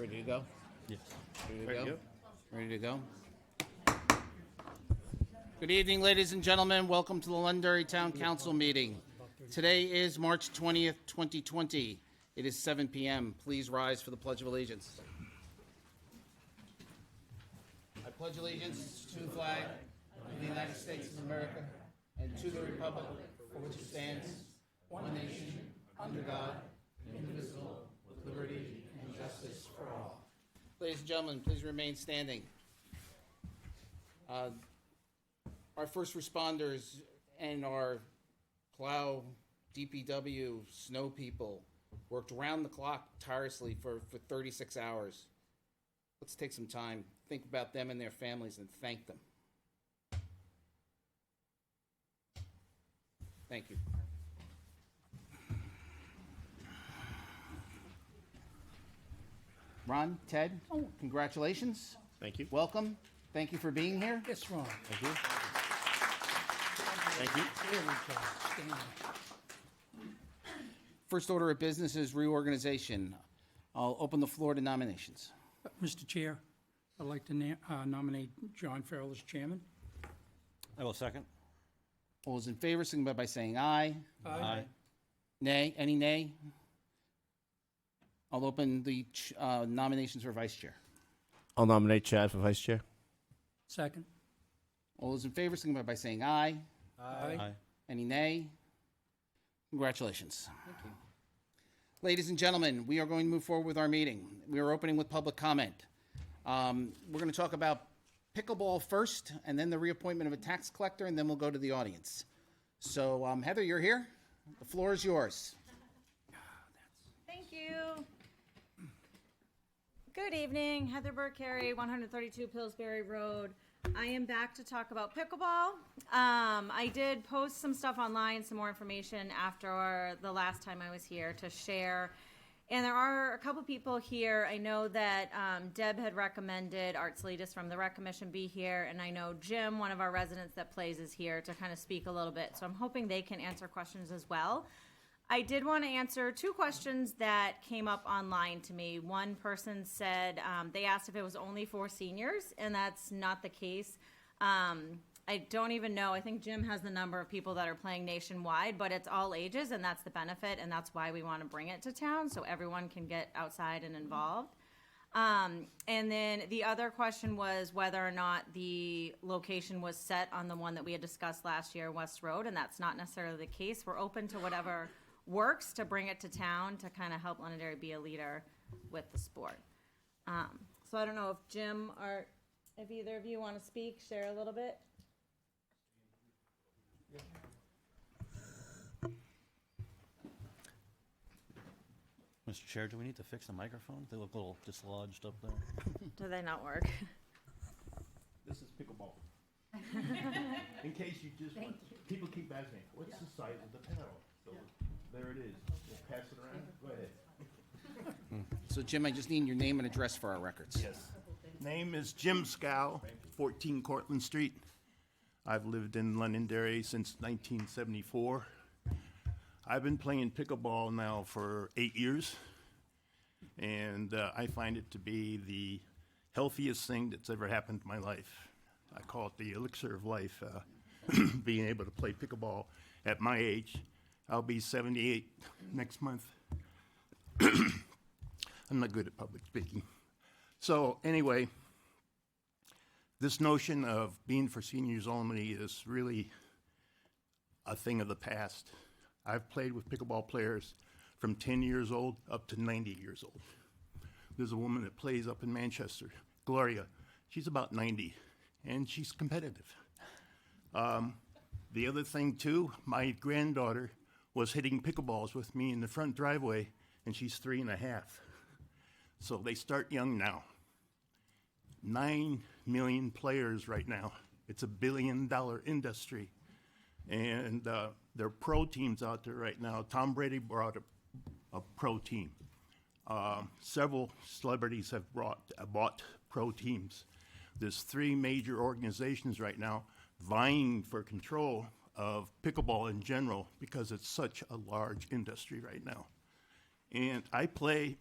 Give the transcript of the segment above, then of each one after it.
Ready to go? Yes. Ready to go? Ready to go? Good evening, ladies and gentlemen. Welcome to the Londonderry Town Council meeting. Today is March 20th, 2020. It is 7 p.m. Please rise for the Pledge of Allegiance. I pledge allegiance to the flag of the United States of America and to the republic for which it stands, one nation, under God, indivisible, with liberty and justice for all. Ladies and gentlemen, please remain standing. Our first responders and our plow, DPW, snow people worked around the clock tirelessly for 36 hours. Let's take some time, think about them and their families, and thank them. Thank you. Ron, Ted, congratulations. Thank you. Welcome. Thank you for being here. Yes, Ron. Thank you. Thank you. There we go. Stand. First order of business is reorganization. I'll open the floor to nominations. Mr. Chair, I'd like to nominate John Farrell as chairman. I will second. All those in favor, signify by saying aye. Aye. Nay? Any nay? I'll open the nominations for vice chair. I'll nominate Chad for vice chair. Second. All those in favor, signify by saying aye. Aye. Any nay? Congratulations. Thank you. Ladies and gentlemen, we are going to move forward with our meeting. We are opening with public comment. We're going to talk about pickleball first, and then the reappointment of a tax collector, and then we'll go to the audience. So, Heather, you're here. The floor is yours. Thank you. Good evening, Heather Burkharry, 132 Pillsbury Road. I am back to talk about pickleball. I did post some stuff online, some more information after the last time I was here to share. And there are a couple people here. I know that Deb had recommended Art Salidas from the Rec Commission be here, and I know Jim, one of our residents that plays, is here to kind of speak a little bit. So I'm hoping they can answer questions as well. I did want to answer two questions that came up online to me. One person said they asked if it was only for seniors, and that's not the case. I don't even know. I think Jim has the number of people that are playing nationwide, but it's all ages, and that's the benefit, and that's why we want to bring it to town so everyone can get outside and involved. And then the other question was whether or not the location was set on the one that we had discussed last year, West Road, and that's not necessarily the case. We're open to whatever works to bring it to town to kind of help Londonderry be a leader with the sport. So I don't know if Jim or if either of you want to speak, share a little bit. Mr. Chair, do we need to fix the microphone? They look a little dislodged up there. Do they not work? This is pickleball. In case you just want, people keep asking, what's the size of the paddle? So there it is. Just pass it around. Go ahead. So, Jim, I just need your name and address for our records. Yes. Name is Jim Scow, 14 Cortlandt Street. I've lived in Londonderry since 1974. I've been playing pickleball now for 8 years, and I find it to be the healthiest thing that's ever happened to my life. I call it the elixir of life, being able to play pickleball at my age. I'll be 78 next month. I'm not good at public speaking. So anyway, this notion of being for seniors only is really a thing of the past. I've played with pickleball players from 10 years old up to 90 years old. There's a woman that plays up in Manchester, Gloria. She's about 90, and she's competitive. The other thing, too, my granddaughter was hitting pickleballs with me in the front driveway, and she's 3.5. So they start young now. 9 million players right now. It's a $1 billion industry. And there are pro teams out there right now. Tom Brady brought a pro team. Several celebrities have bought pro teams. There's 3 major organizations right now vying for control of pickleball in general because it's such a large industry right now. And I play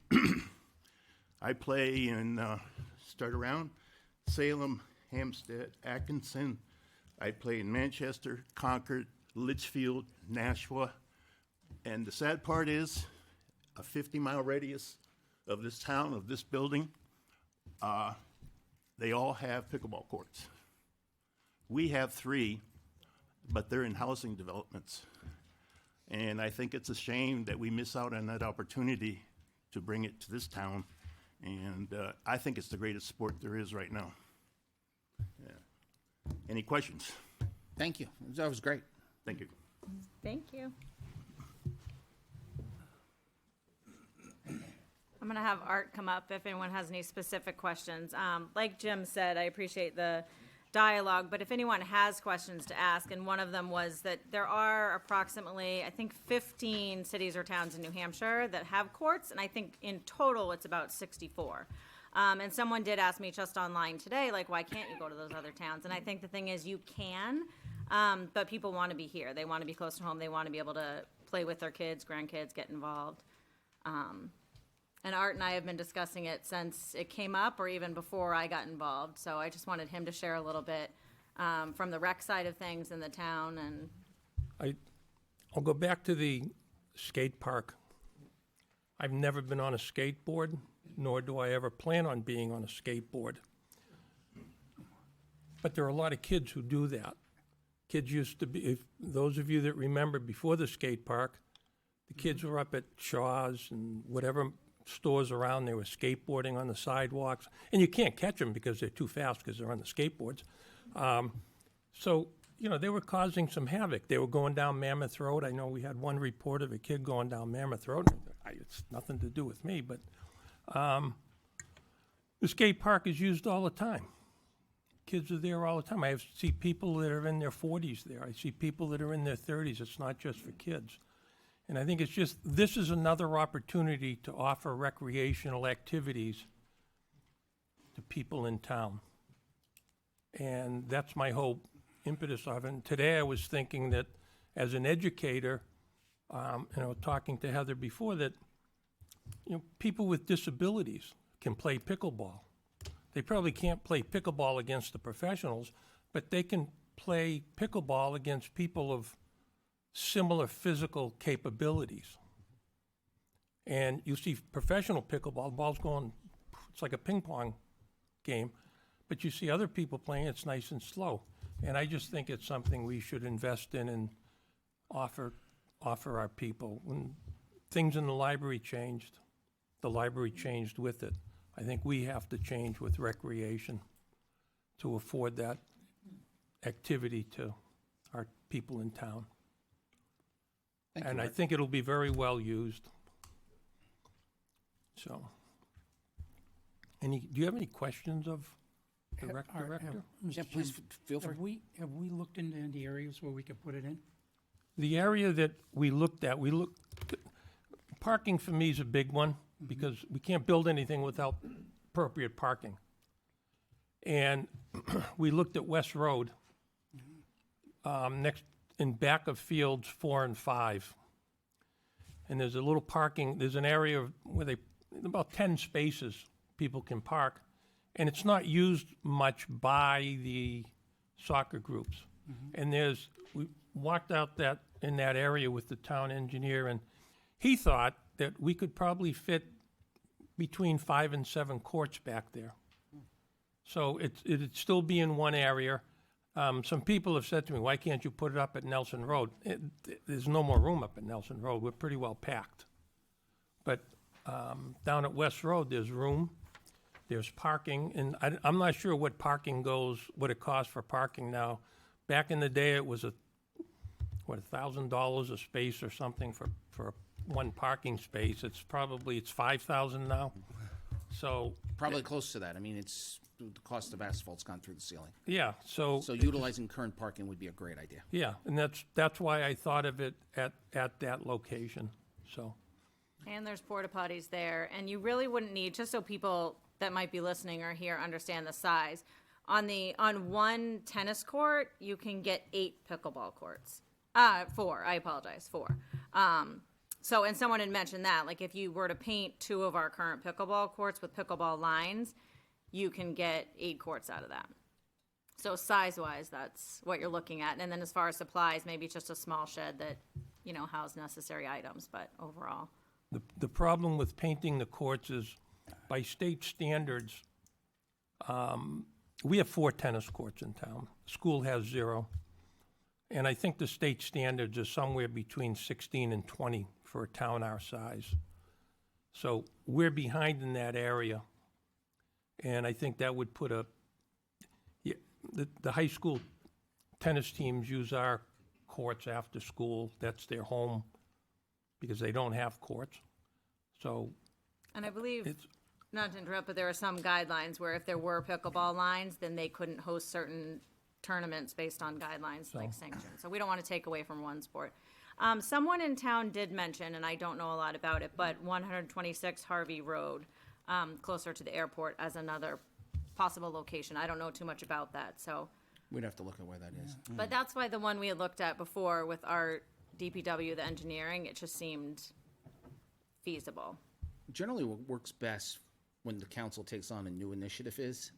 I play in, start around Salem, Hampstead, Atkinson. I play in Manchester, Concord, Litchfield, Nashua. And the sad part is, a 50-mile radius of this town, of this building, they all have pickleball courts. We have 3, but they're in housing developments. And I think it's a shame that we miss out on that opportunity to bring it to this town. And I think it's the greatest sport there is right now. Yeah. Any questions? Thank you. That was great. Thank you. Thank you. I'm gonna have Art come up if anyone has any specific questions. Like Jim said, I appreciate the dialogue, but if anyone has questions to ask, and one of them was that there are approximately, I think, 15 cities or towns in New Hampshire that have courts, and I think in total it's about 64. And someone did ask me just online today, like, why can't you go to those other towns? And I think the thing is, you can, but people want to be here. They want to be close to home. They want to be able to play with their kids, grandkids, get involved. And Art and I have been discussing it since it came up, or even before I got involved. So I just wanted him to share a little bit from the rec side of things in the town. And I'll go back to the skate park. I've never been on a skateboard, nor do I ever plan on being on a skateboard. But there are a lot of kids who do that. Kids used to be, if those of you that remember before the skate park, the kids were up at Shaw's and whatever stores around, they were skateboarding on the sidewalks. And you can't catch them because they're too fast because they're on the skateboards. So, you know, they were causing some havoc. They were going down Mammoth Road. I know we had one report of a kid going down Mammoth Road. It's nothing to do with me, but the skate park is used all the time. Kids are there all the time. I see people that are in their 40s there. I see people that are in their 30s. It's not just for kids. And I think it's just, this is another opportunity to offer recreational activities to people in town. And that's my whole impetus of it. And today I was thinking that as an educator, talking to Heather before, that, people with disabilities can play pickleball. They probably can't play pickleball against the professionals, but they can play pickleball against people of similar physical capabilities. And you see professional pickleball, the ball's going, it's like a ping pong game, but you see other people playing, it's nice and slow. And I just think it's something we should invest in and offer our people. When things in the library changed, the library changed with it. I think we have to change with recreation to afford that activity to our people in town. Thank you, And I Art. think it'll be very well used. So, do you have any questions of the rec Art, director? Yeah, Mr. please Chairman, feel free. Have we looked into any areas where we could put it in? The area that we looked at, parking for me is a big one, because we can't build anything without appropriate parking. And we looked at West Road, next, in back of fields 4 and 5. And there's a little parking, there's an area where about 10 spaces people can park, and it's not used much by the soccer groups. And we walked out in that area with the town engineer, and he thought that we could probably fit between 5 and 7 courts back there. So it'd still be in one area. Some people have said to me, why can't you put it up at Nelson Road? There's no more room up at Nelson Road. We're pretty well packed. But down at West Road, there's room, there's parking, and I'm not sure what it costs for parking now. Back in the day, it was $1,000 a space or something for one parking space. It's $5,000 now. So, Probably close to that. I mean, the cost of asphalt's gone through the ceiling. yeah, So utilizing current parking would be a great idea. yeah, and that's why I thought of it at that location, so. And there's porta potties there, and you really wouldn't need, just so people that might be listening or here understand the size. On one tennis court, you can get 8 pickleball courts. 4, I apologize, 4. So, and someone had mentioned that, like, if you were to paint 2 of our current pickleball courts with pickleball lines, you can get 8 courts out of that. So size-wise, that's what you're looking at. And then as far as supplies, maybe it's just a small shed that, you know, house necessary items, but overall. The problem with painting the courts is, by state standards, we have 4 tennis courts in town. School has 0. And I think the state standards are somewhere between 16 and 20 for a town our size. So we're behind in that area. And I think that would put the high school tennis teams use our courts after school. That's their home because they don't have courts. So And I believe, it's, not to interrupt, but there are some guidelines where if there were pickleball lines, then they couldn't host certain tournaments based on guidelines like sanctions. So we don't want to take away from one sport. Someone in town did mention, and I don't know a lot about it, but 126 Harvey Road, closer to the airport, as another possible location. I don't know too much about that, so. We'd have to look at where that is. But that's why the one we had looked at before with our DPW, the engineering, it just seemed feasible. Generally, what works best when the council takes on a new initiative is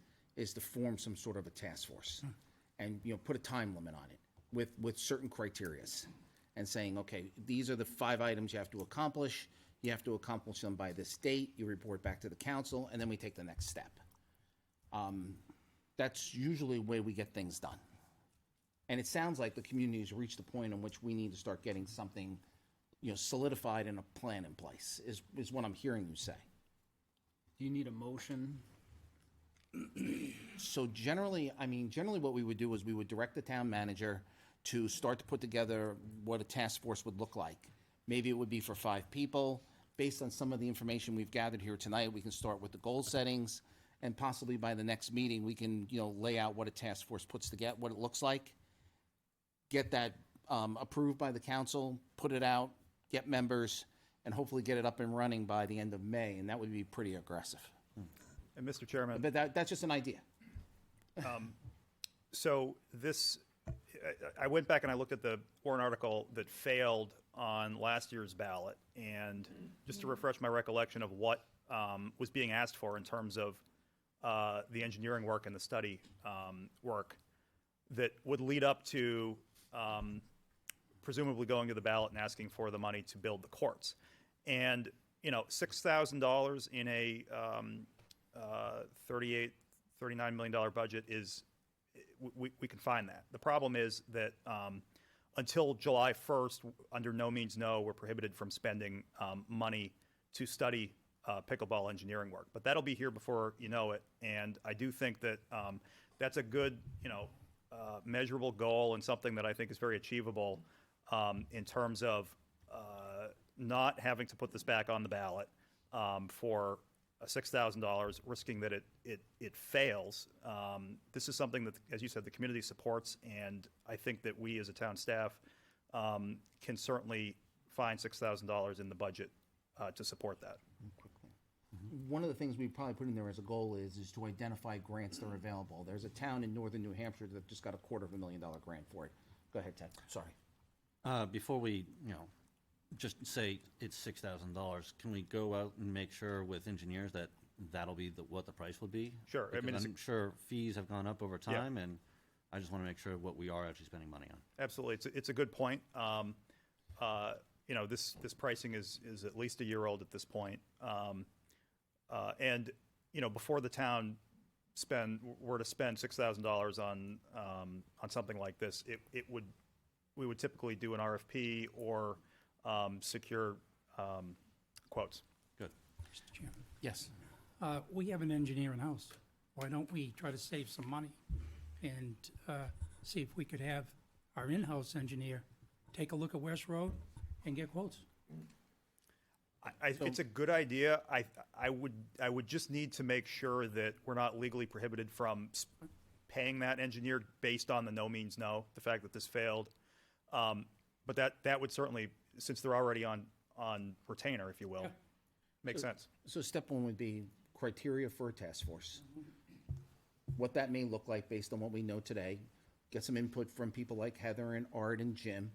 to form some sort of a task force and, you know, put a time limit on it with certain criterias and saying, okay, these are the 5 items you have to accomplish. You have to accomplish them by this date. You report back to the council, and then we take the next step. That's usually the way we get things done. And it sounds like the community has reached the point in which we need to start getting something, you know, solidified and a plan in place, is what I'm hearing you say. Do you need a motion? So generally what we would do is we would direct the town manager to start to put together what a task force would look like. Maybe it would be for 5 people. Based on some of the information we've gathered here tonight, we can start with the goal settings, and possibly by the next meeting, we can, you know, lay out what a task force puts together, what it looks like, get that approved by the council, put it out, get members, and hopefully get it up and running by the end of May, and that would be pretty aggressive. And Mr. Chairman, But that's just an idea. so this, I went back and I looked at the warrant article that failed on last year's ballot, and just to refresh my recollection of what was being asked for in terms of the engineering work and the study work that would lead up to presumably going to the ballot and asking for the money to build the courts. And, you know, $6,000 in a $39 million budget is, we can find that. The problem is that until July 1st, under no means no, we're prohibited from spending money to study pickleball engineering work. But that'll be here before you know it. And I do think that that's a good, you know, measurable goal and something that I think is very achievable in terms of not having to put this back on the ballot for $6,000, risking that it fails. This is something that, as you said, the community supports, and I think that we as a town staff can certainly find $6,000 in the budget to support that. One of the things we probably put in there as a goal is to identify grants that are available. There's a town in northern New Hampshire that just got a $250,000 grant for it. Go ahead, Ted. Sorry. Before we, you know, just say it's $6,000, can we go out and make sure with engineers that that'll be what the price would be? Sure. I mean, Because it's I'm sure fees have gone up over time, and I just want to make sure what we are actually spending money on. Absolutely, it's a good point. You know, this pricing is at least a year old at this point, and you know, before the town were to spend $6,000 on something like this, we would typically do an RFP or secure quotes. Good. Mr. Chairman. Yes. We have an engineer in-house. Why don't we try to save some money and see if we could have our in-house engineer take a look at West Road and get quotes? It's a good idea. I would just need to make sure that we're not legally prohibited from paying that engineer based on the no means no, the fact that this failed. But that would certainly, since they're already on retainer, if you will, make sense. So step 1 would be criteria for a task force. What that may look like based on what we know today. Get some input from people like Heather and Art and Jim.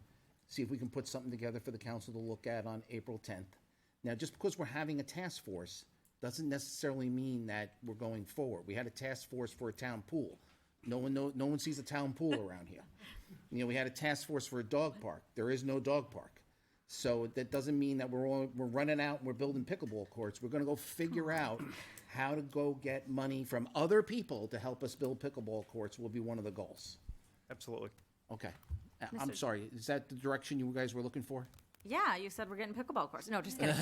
see if we can put something together for the council to look at on April 10th. Now, just because we're having a task force doesn't necessarily mean that we're going forward. We had a task force for a town pool. No one sees a town pool around here. You know, we had a task force for a dog park. There is no dog park. So that doesn't mean that we're running out and we're building pickleball courts. We're gonna go figure out how to go get money from other people to help us build pickleball courts will be one of the goals. Absolutely. Okay. I'm sorry, is that the direction you guys were looking for? Yeah, you said we're getting pickleball courts. No, just kidding.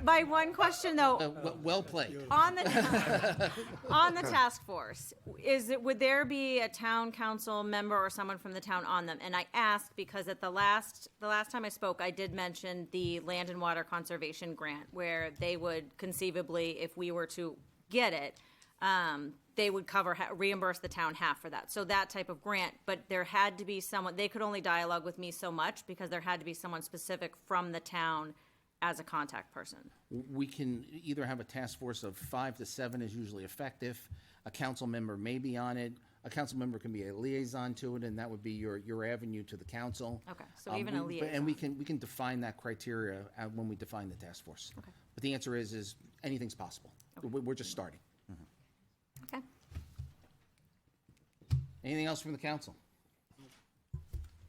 My one question though, Well played. on the on the task force, would there be a town council member or someone from the town on them? And I ask because at the last time I spoke, I did mention the land and water conservation grant, where they would conceivably, if we were to get it, they would reimburse the town half for that. So that type of grant, but there had to be someone. They could only dialogue with me so much because there had to be someone specific from the town as a contact person. We can either have a task force of 5 to 7 is usually effective. A council member may be on it. A council member can be a liaison to it, and that would be your avenue to the council. Okay, so even a And we liaison. can define that criteria when we define the task force. Okay. But the answer is anything's possible. We're just starting. Okay. Anything else from the council?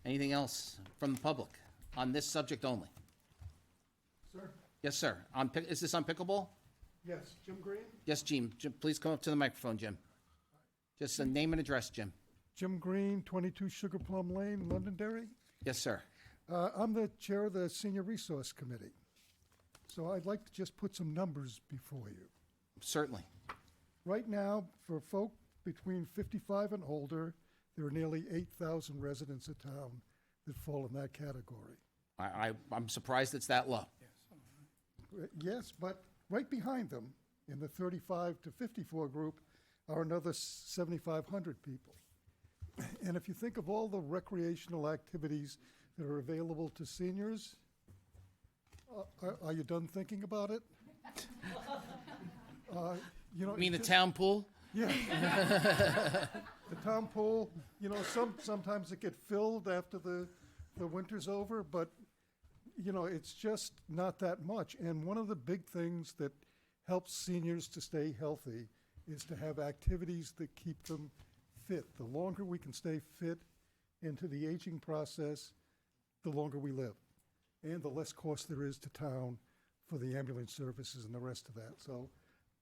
Anything else from the public on this subject only? Sir? Yes, sir. Is this on pickleball? Yes, Jim Green? Yes, Jim. Jim, please come up to the microphone, Jim. Just a name and address, Jim. Jim Green, 22 Sugar Plum Lane, Londonderry. Yes, sir. I'm the chair of the Senior Resource Committee. So I'd like to just put some numbers before you. Certainly. Right now, for folk between 55 and older, there are nearly 8,000 residents of town that fall in that category. I'm surprised it's that low. Yes, but right behind them, in the 35 to 54 group, are another 7,500 people. And if you think of all the recreational activities that are available to seniors, are you done thinking about it? You know, You mean it's the town pool? yeah. The town pool, you know, sometimes it get filled after the winter's over, but, you know, it's just not that much. And one of the big things that helps seniors to stay healthy is to have activities that keep them fit. The longer we can stay fit into the aging process, the longer we live. And the less cost there is to town for the ambulance services and the rest of that. So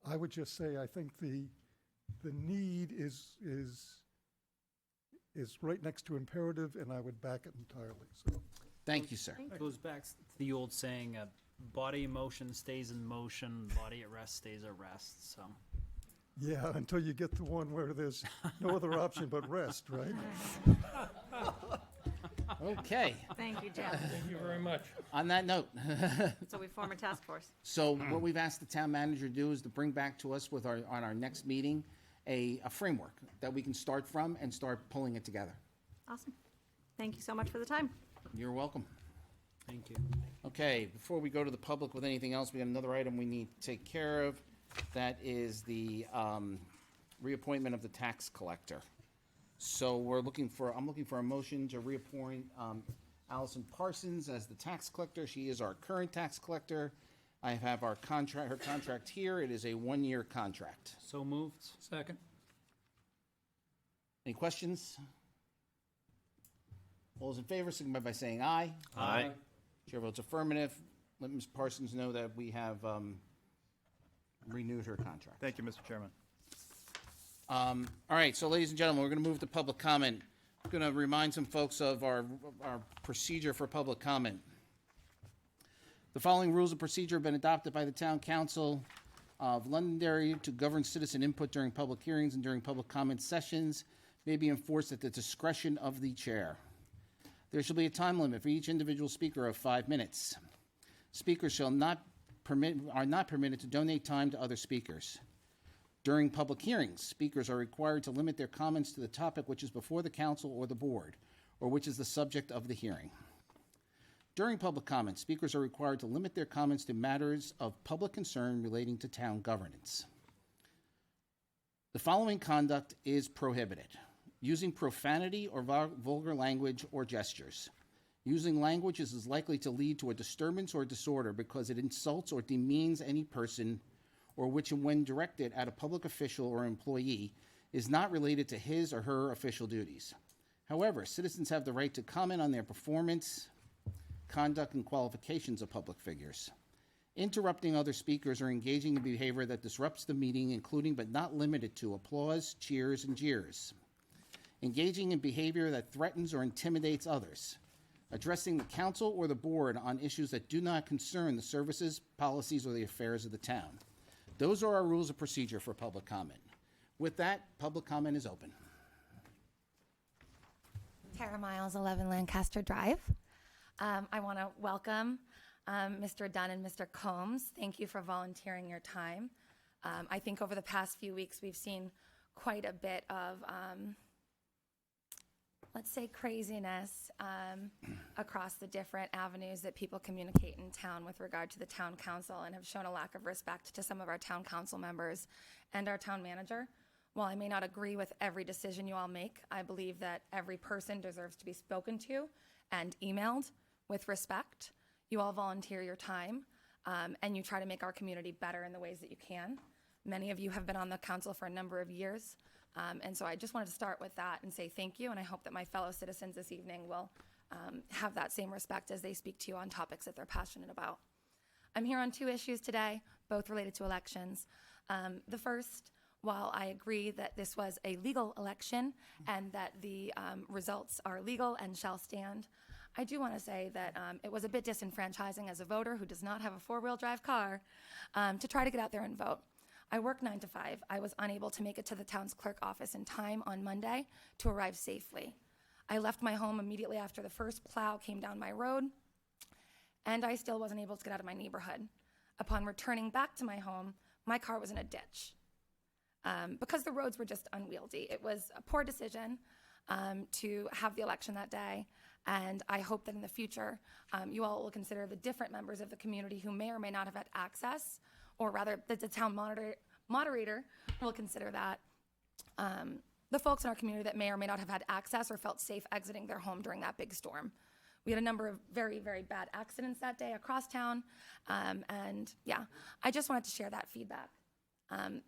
I would just say, I think the need is right next to imperative, and I would back it entirely, so. Thank you, sir. It goes back to the old saying, body in motion stays in motion, body at rest stays at rest, so. Yeah, until you get to one where there's no other option but rest, right? Okay. Thank you, Jim. Thank you very much. On that note, So we form a task force. so what we've asked the town manager to do is to bring back to us on our next meeting, a framework that we can start from and start pulling it together. Awesome. Thank you so much for the time. You're welcome. Thank you. Okay, before we go to the public with anything else, we got another item we need to take care of. That is the reappointment of the tax collector. So I'm looking for a motion to reappoint Allison Parsons as the tax collector. She is our current tax collector. I have her contract here. It is a 1-year contract. So moved. Second? Any questions? All those in favor, signify by saying aye. Aye. Chair votes affirmative. Let Ms. Parsons know that we have renewed her contract. Thank you, Mr. Chairman. All right, so ladies and gentlemen, we're going to move to public comment. I'm going to remind some folks of our procedure for public comment. The following rules of procedure have been adopted by the Town Council of Londonderry to govern citizen input during public hearings and during public comment sessions may be enforced at the discretion of the chair. There shall be a time limit for each individual speaker of 5 minutes. Speakers are not permitted to donate time to other speakers. During public hearings, speakers are required to limit their comments to the topic which is before the council or the board, or which is the subject of the hearing. During public comments, speakers are required to limit their comments to matters of public concern relating to town governance. The following conduct is prohibited. using profanity or vulgar language or gestures. Using language is likely to lead to a disturbance or disorder because it insults or demeans any person, or which, when directed at a public official or employee, is not related to his or her official duties. However, citizens have the right to comment on their performance, conduct, and qualifications of public figures. Interrupting other speakers or engaging in behavior that disrupts the meeting, including but not limited to applause, cheers, and jeers. Engaging in behavior that threatens or intimidates others. Addressing the council or the board on issues that do not concern the services, policies, or the affairs of the town. Those are our rules of procedure for public comment. With that, public comment is open. Tara Miles, 11 Lancaster Drive. I want to welcome Mr. Dunn and Mr. Combs. Thank you for volunteering your time. I think over the past few weeks we've seen quite a bit of, let's say, craziness across the different avenues that people communicate in town with regard to the town council, and have shown a lack of respect to some of our town council members and our town manager. While I may not agree with every decision you all make, I believe that every person deserves to be spoken to and emailed with respect. You all volunteer your time, and you try to make our community better in the ways that you can. Many of you have been on the council for a number of years, and so I just wanted to start with that and say thank you, and I hope that my fellow citizens this evening will have that same respect as they speak to you on topics that they're passionate about. I'm here on 2 issues today, both related to elections. The first, while I agree that this was a legal election and that the results are legal and shall stand, I do want to say that it was a bit disenfranchising as a voter who does not have a 4-wheel drive car to try to get out there and vote. I work 9 to 5. I was unable to make it to the town's clerk office in time on Monday to arrive safely. I left my home immediately after the first plow came down my road, and I still wasn't able to get out of my neighborhood. Upon returning back to my home, my car was in a ditch. Because the roads were just unwieldy. It was a poor decision to have the election that day, and I hope that in the future you all will consider the different members of the community who may or may not have had access, or rather that the town moderator will consider that the folks in our community that may or may not have had access or felt safe exiting their home during that big storm. We had a number of very, very bad accidents that day across town, and yeah, I just wanted to share that feedback,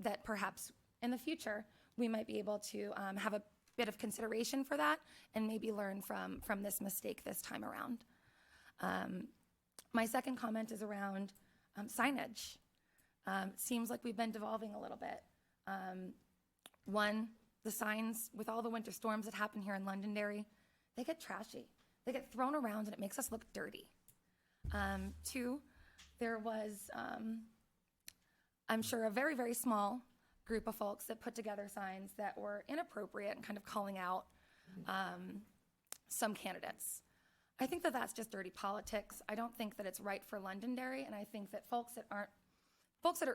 that perhaps in the future we might be able to have a bit of consideration for that and maybe learn from this mistake this time around. My second comment is around signage. Seems like we've been devolving a little bit. One, the signs with all the winter storms that happen here in Londonderry, they get trashy. They get thrown around and it makes us look dirty. 2, there was, I'm sure, a very, very small group of folks that put together signs that were inappropriate and kind of calling out some candidates. I think that that's just dirty politics. I don't think that it's right for Londonderry, and I think that folks that are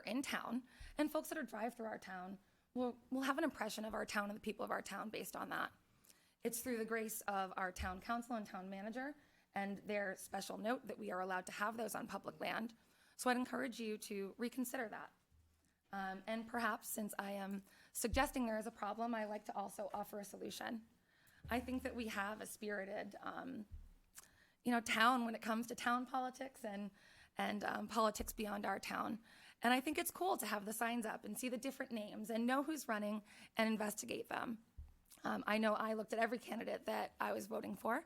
in town and folks that are drive through our town will have an impression of our town and the people of our town based on that. It's through the grace of our town council and town manager and their special note that we are allowed to have those on public land. So I'd encourage you to reconsider that. And perhaps, since I am suggesting there is a problem, I like to also offer a solution. I think that we have a spirited, town when it comes to town politics and politics beyond our town. And I think it's cool to have the signs up and see the different names and know who's running and investigate them. I know I looked at every candidate that I was voting for.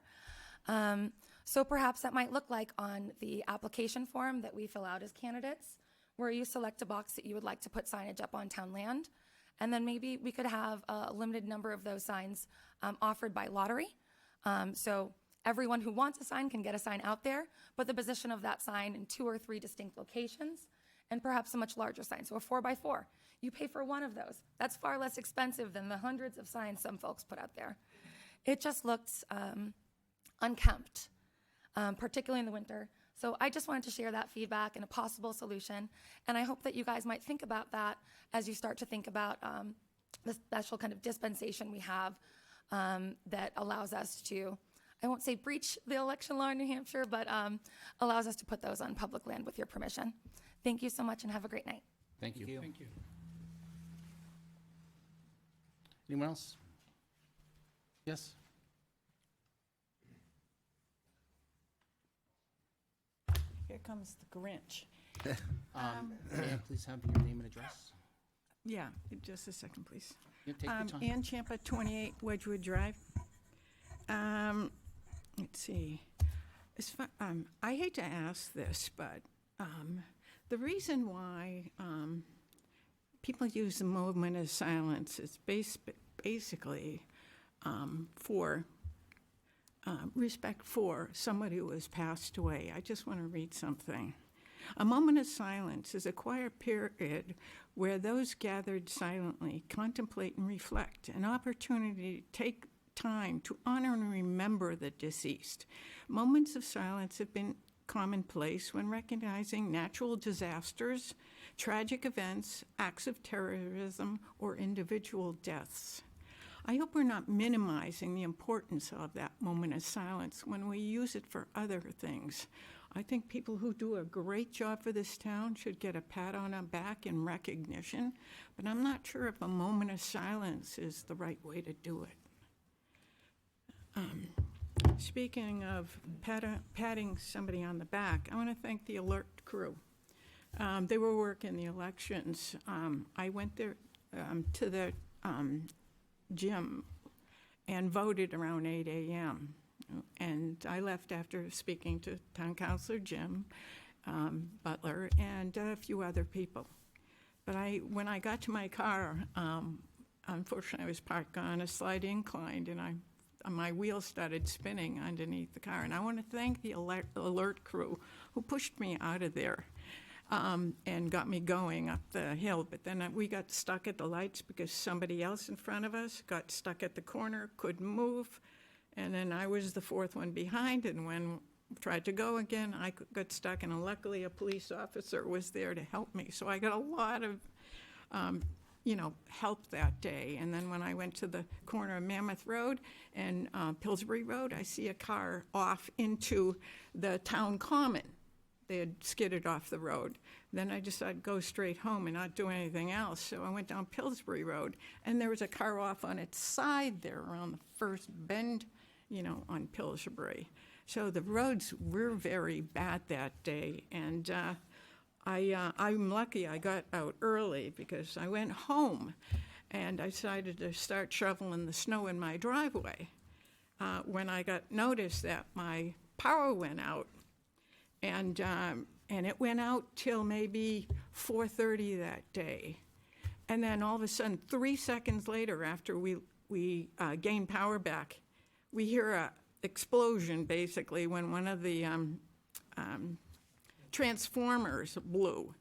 So perhaps that might look like on the application form that we fill out as candidates, where you select a box that you would like to put signage up on town land. And then maybe we could have a limited number of those signs offered by lottery. So everyone who wants a sign can get a sign out there, but the position of that sign in 2 or 3 distinct locations, and perhaps a much larger sign, so a 4x4. You pay for one of those. That's far less expensive than the hundreds of signs some folks put out there. It just looks unkempt, particularly in the winter. So I just wanted to share that feedback and a possible solution, and I hope that you guys might think about that as you start to think about the special kind of dispensation we have that allows us to, I won't say breach the election law in New Hampshire, but allows us to put those on public land with your permission. Thank you so much and have a great night. Thank you. Thank you. Anyone else? Yes? Here comes the Grinch. May I please have your name and address? Yeah, just a second, please. Yeah, take your time. Ann Champa, 28 Wedgewood Drive. Let's see. I hate to ask this, but the reason why people use the moment of silence is basically for respect for somebody who has passed away. I just want to read something. A moment of silence is a quiet period where those gathered silently contemplate and reflect, an opportunity to take time to honor and remember the deceased. Moments of silence have been commonplace when recognizing natural disasters, tragic events, acts of terrorism, or individual deaths. I hope we're not minimizing the importance of that moment of silence when we use it for other things. I think people who do a great job for this town should get a pat on the back in recognition, but I'm not sure if a moment of silence is the right way to do it. Speaking of patting somebody on the back, I want to thank the alert crew. They were working the elections. I went there to the gym and voted around 8 a.m. And I left after speaking to Town Councilor Jim Butler and a few other people. But when I got to my car, unfortunately I was parked on a slight incline and my wheels started spinning underneath the car. And I want to thank the alert crew who pushed me out of there and got me going up the hill. But then we got stuck at the lights because somebody else in front of us got stuck at the corner, couldn't move. And then I was the fourth one behind, and when I tried to go again, I got stuck, and luckily a police officer was there to help me. So I got a lot of, help that day. And then when I went to the corner of Mammoth Road and Pillsbury Road, I see a car off into the town common. They had skidded off the road. Then I decided to go straight home and not do anything else. So I went down Pillsbury Road, and there was a car off on its side there around the first bend, on Pillsbury. So the roads were very bad that day. And I'm lucky I got out early because I went home and I decided to start shoveling the snow in my driveway when I got notice that my power went out. And it went out till maybe 4:30 that day. And then all of a sudden, 3 seconds later, after we gained power back, we hear a explosion, basically, when one of the transformers blew.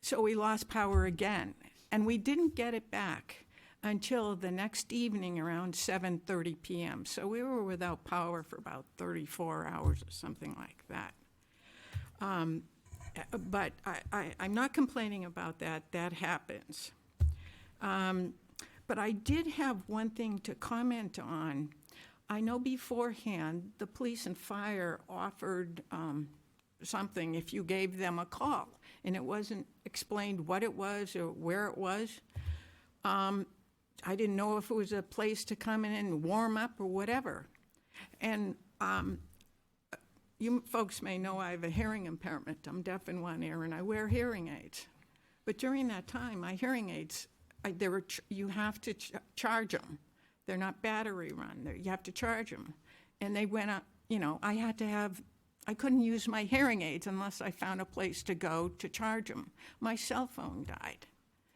So we lost power again. And we didn't get it back until the next evening around 7:30 p.m. So we were without power for about 34 hours or something like that. But I'm not complaining about that. That happens. But I did have one thing to comment on. I know beforehand the police and fire offered something if you gave them a call, and it wasn't explained what it was or where it was. I didn't know if it was a place to come in and warm up or whatever. And you folks may know I have a hearing impairment. I'm deaf in one ear, and I wear hearing aids. But during that time, my hearing aids, you have to charge them. They're not battery run. You have to charge them. And they went up, I couldn't use my hearing aids unless I found a place to go to charge them. My cell phone died.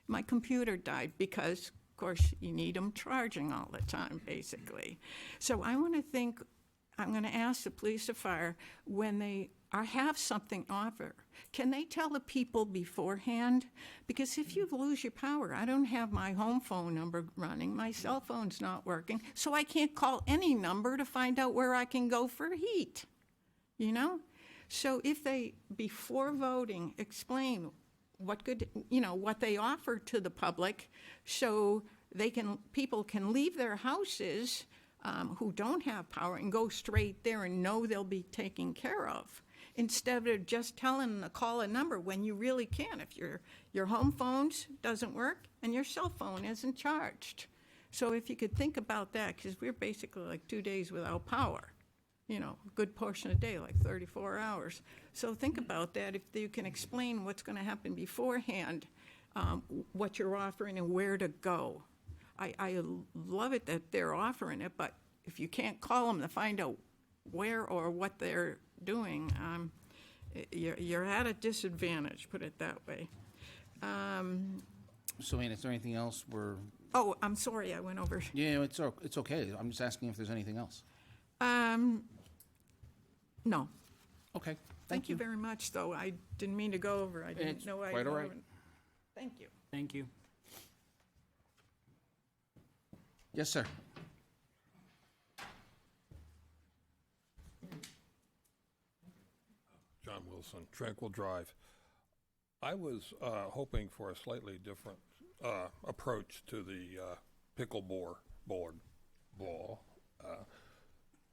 My computer died because, of course, you need them charging all the time, basically. So I'm going to ask the police or fire, when they have something to offer, can they tell the people beforehand? Because if you lose your power, I don't have my home phone number running, my cell phone's not working, so I can't call any number to find out where I can go for heat, So if they, before voting, explain what they offer to the public, so people can leave their houses who don't have power and go straight there and know they'll be taken care of, instead of just telling them to call a number when you really can if your home phone doesn't work and your cell phone isn't charged. So if you could think about that, because we're basically like 2 days without power, you know, a good portion of the day, like 34 hours. So think about that, if you can explain what's going to happen beforehand, what you're offering and where to go. I love it that they're offering it, but if you can't call them to find out where or what they're doing, you're at a disadvantage, put it that way. So, Ann, is there anything else Oh, I'm sorry, I went over. Yeah, it's okay. I'm just asking if there's anything else. No. Okay, Thank you very much, though. I didn't mean to go over. I didn't It's know I. quite all right. Thank you. Thank you. Yes, sir. John Wilson, Tranquil Drive. I was hoping for a slightly different approach to the pickleball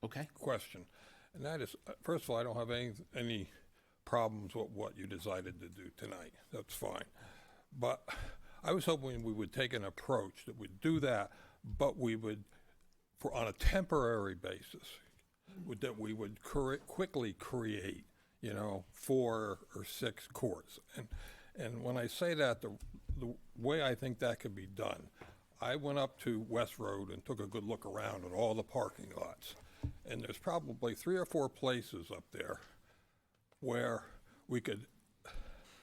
Okay. question. And that is, first of all, I don't have any problems with what you decided to do tonight. That's fine. But I was hoping we would take an approach that would do that, but we would, on a temporary basis, that we would quickly create, 4 or 6 courts. And when I say that, the way I think that could be done, I went up to West Road and took a good look around at all the parking lots. And there's probably 3 or 4 places up there where we could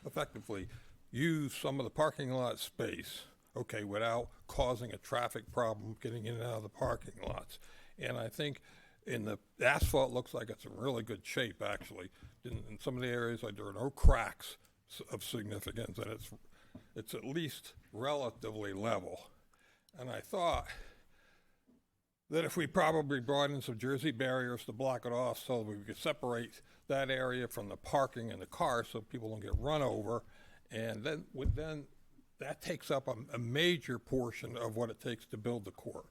effectively use some of the parking lot space, okay, without causing a traffic problem getting in and out of the parking lots. And I think the asphalt looks like it's in really good shape, actually. In some of the areas, there are no cracks of significance, and it's at least relatively level. And I thought that if we probably brought in some Jersey barriers to block it off so we could separate that area from the parking and the cars so people don't get run over, and then that takes up a major portion of what it takes to build the court.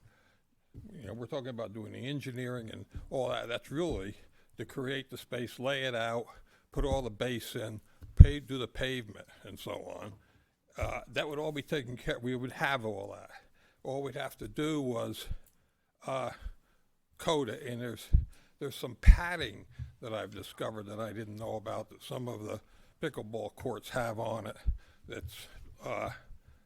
We're talking about doing the engineering and all that. That's really to create the space, lay it out, put all the base in, do the pavement, and so on. That would all be taken care of. We would have all that. All we'd have to do was code it, and there's some padding that I've discovered that I didn't know about that some of the pickleball courts have on it that's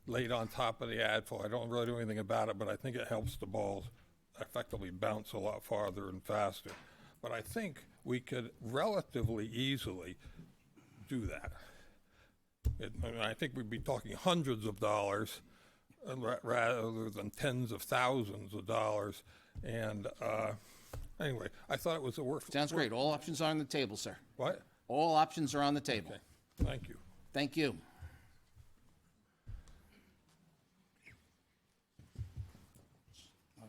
laid on top of the asphalt. I don't really do anything about it, but I think it helps the balls effectively bounce a lot farther and faster. But I think we could relatively easily do that. I think we'd be talking hundreds of dollars rather than tens of thousands of dollars. And anyway, I thought it was a worth. Sounds great. All options are on the table, sir. What? All options are on the table. Okay. Thank you. Thank you.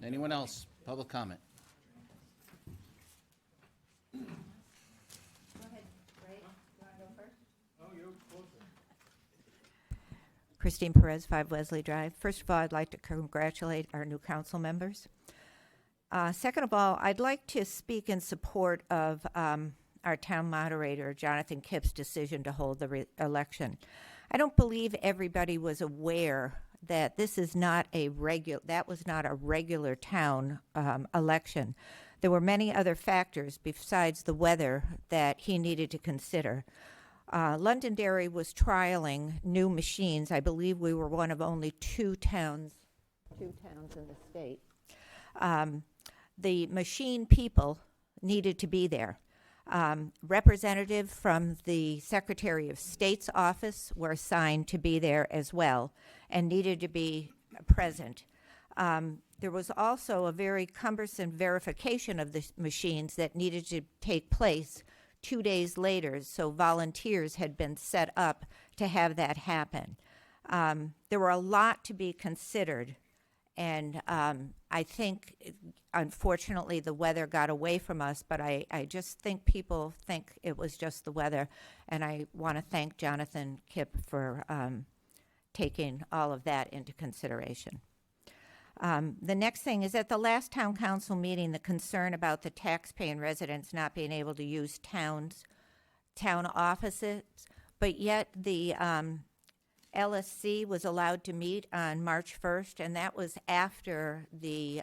Anyone else? Public comment? Christine Perez, 5 Wesley Drive. First of all, I'd like to congratulate our new council members. Second of all, I'd like to speak in support of our town moderator, Jonathan Kipp's decision to hold the election. I don't believe everybody was aware that this is not that was not a regular town election. There were many other factors besides the weather that he needed to consider. Londonderry was trialing new machines. I believe we were one of only two towns in the state. The machine people needed to be there. Representative from the Secretary of State's office were assigned to be there as well and needed to be present. There was also a very cumbersome verification of the machines that needed to take place 2 days later, so volunteers had been set up to have that happen. There were a lot to be considered, and I think, unfortunately, the weather got away from us, but I just think people think it was just the weather, and I want to thank Jonathan Kipp for taking all of that into consideration. The next thing is at the last town council meeting, the concern about the taxpaying residents not being able to use town offices, but yet the LSC was allowed to meet on March 1st, and that was after the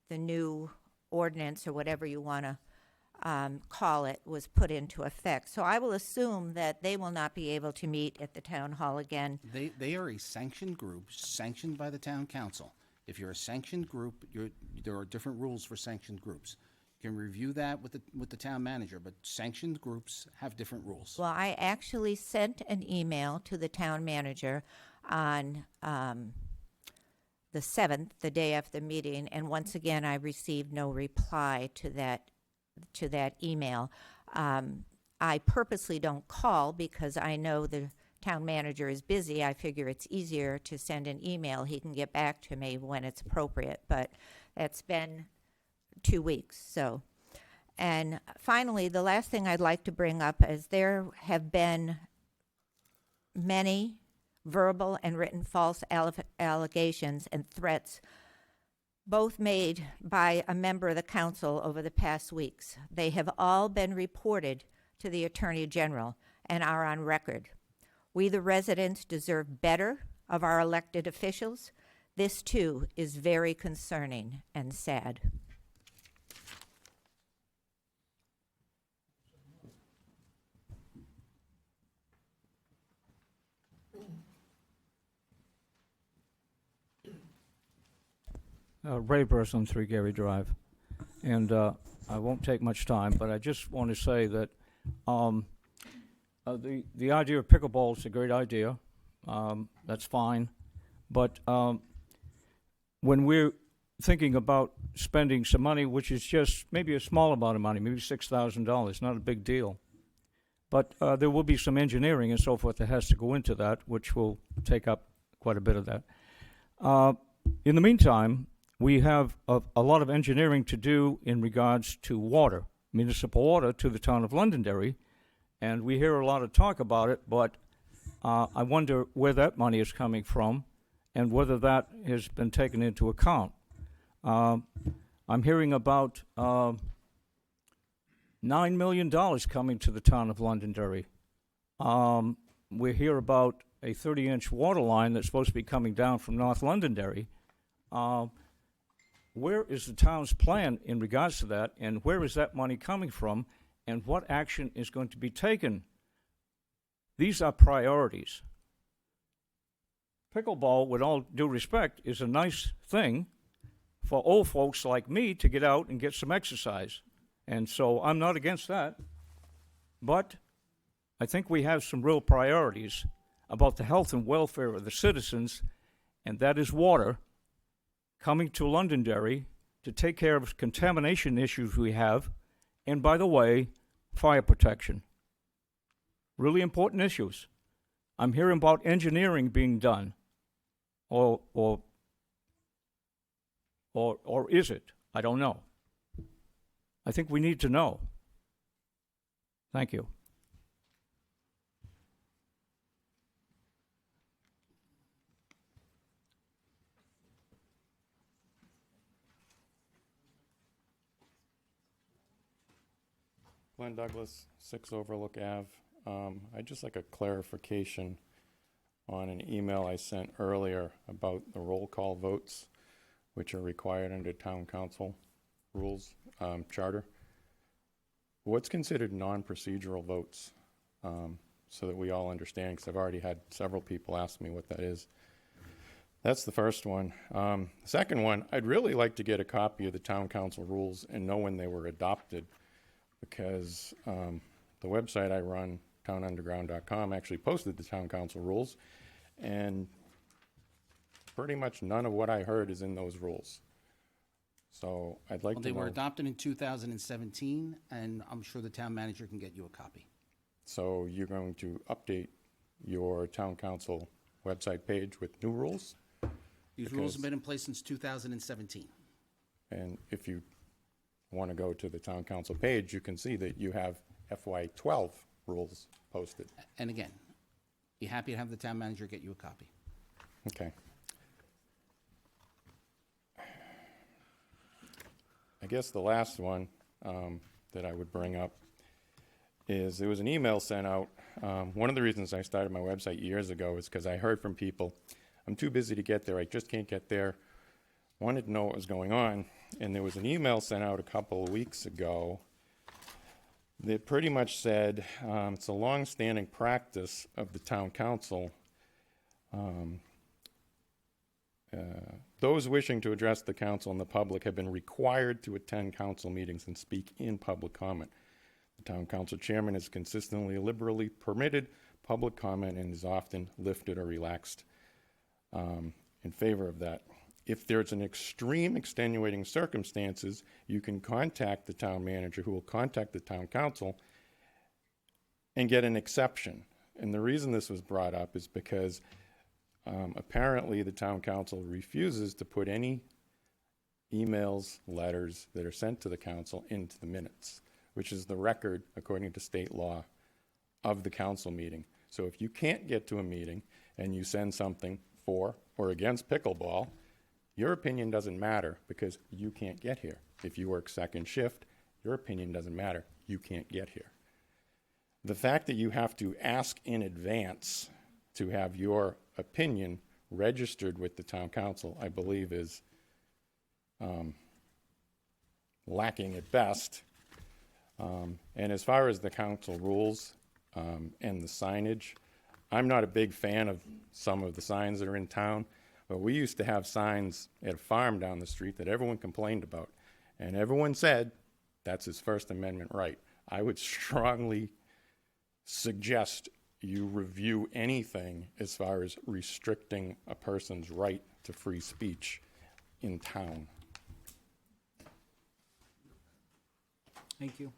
new ordinance, or whatever you want to call it, was put into effect. So I will assume that they will not be able to meet at the town hall again. They are a sanctioned group, sanctioned by the town council. If you're a sanctioned group, there are different rules for sanctioned groups. You can review that with the town manager, but sanctioned groups have different rules. Well, I actually sent an email to the town manager on the 7th, the day after the meeting, and once again, I received no reply to that email. I purposely don't call because I know the town manager is busy. I figure it's easier to send an email. He can get back to me when it's appropriate, but it's been 2 weeks, so. And finally, the last thing I'd like to bring up is there have been many verbal and written false allegations and threats, both made by a member of the council over the past weeks. They have all been reported to the Attorney General and are on record. We, the residents, deserve better of our elected officials. This, too, is very concerning and sad. Ray Burson, 3 Gary Drive. And I won't take much time, but I just want to say that the idea of pickleball is a great idea. That's fine. But when we're thinking about spending some money, which is just maybe a small amount of money, maybe $6,000, not a big deal. But there will be some engineering and so forth that has to go into that, which will take up quite a bit of that. In the meantime, we have a lot of engineering to do in regards to water, municipal water to the town of Londonderry, and we hear a lot of talk about it, but I wonder where that money is coming from and whether that has been taken into account. I'm hearing about $9 million coming to the town of Londonderry. We hear about a 30-inch water line that's supposed to be coming down from North Londonderry. Where is the town's plan in regards to that, and where is that money coming from, and what action is going to be taken? These are priorities. Pickleball, with all due respect, is a nice thing for old folks like me to get out and get some exercise. And so I'm not against that. But I think we have some real priorities about the health and welfare of the citizens, and that is water coming to Londonderry to take care of contamination issues we have, and by the way, fire protection. Really important issues. I'm hearing about engineering being done, or is it? I don't know. I think we need to know. Thank you. Glenn Douglas, 6 Overlook Ave. I'd just like a clarification on an email I sent earlier about the roll call votes, which are required under town council rules, charter. What's considered non-procedural votes, so that we all understand, because I've already had several people ask me what that is. That's the first one. The second one, I'd really like to get a copy of the town council rules and know when they were adopted, because the website I run, townunderground.com, actually posted the town council rules, and pretty much none of what I heard is in those rules. So I'd like Well, to they know. were adopted in 2017, and I'm sure the town manager can get you a copy. So you're going to update your town council website page with new rules? These rules have been in place since 2017. And if you want to go to the town council page, you can see that you have FY12 rules posted. And again, be happy to have the town manager get you a copy. Okay. I guess the last one that I would bring up is there was an email sent out. One of the reasons I started my website years ago is because I heard from people, I'm too busy to get there, I just can't get there. Wanted to know what was going on, and there was an email sent out a couple of weeks ago that pretty much said it's a long-standing practice of the town council. Those wishing to address the council and the public have been required to attend council meetings and speak in public comment. The town council chairman has consistently liberally permitted public comment and is often lifted or relaxed in favor of that. If there's an extreme extenuating circumstances, you can contact the town manager, who will contact the town council and get an exception. And the reason this was brought up is because apparently the town council refuses to put any emails, letters that are sent to the council into the minutes, which is the record, according to state law, of the council meeting. So if you can't get to a meeting and you send something for or against pickleball, your opinion doesn't matter because you can't get here. If you work second shift, your opinion doesn't matter. You can't get here. The fact that you have to ask in advance to have your opinion registered with the town council, I believe, is lacking at best. And as far as the council rules and the signage, I'm not a big fan of some of the signs that are in town. But we used to have signs at a farm down the street that everyone complained about. And everyone said that's his First Amendment right. I would strongly suggest you review anything as far as restricting a person's right to free speech in town. Thank you.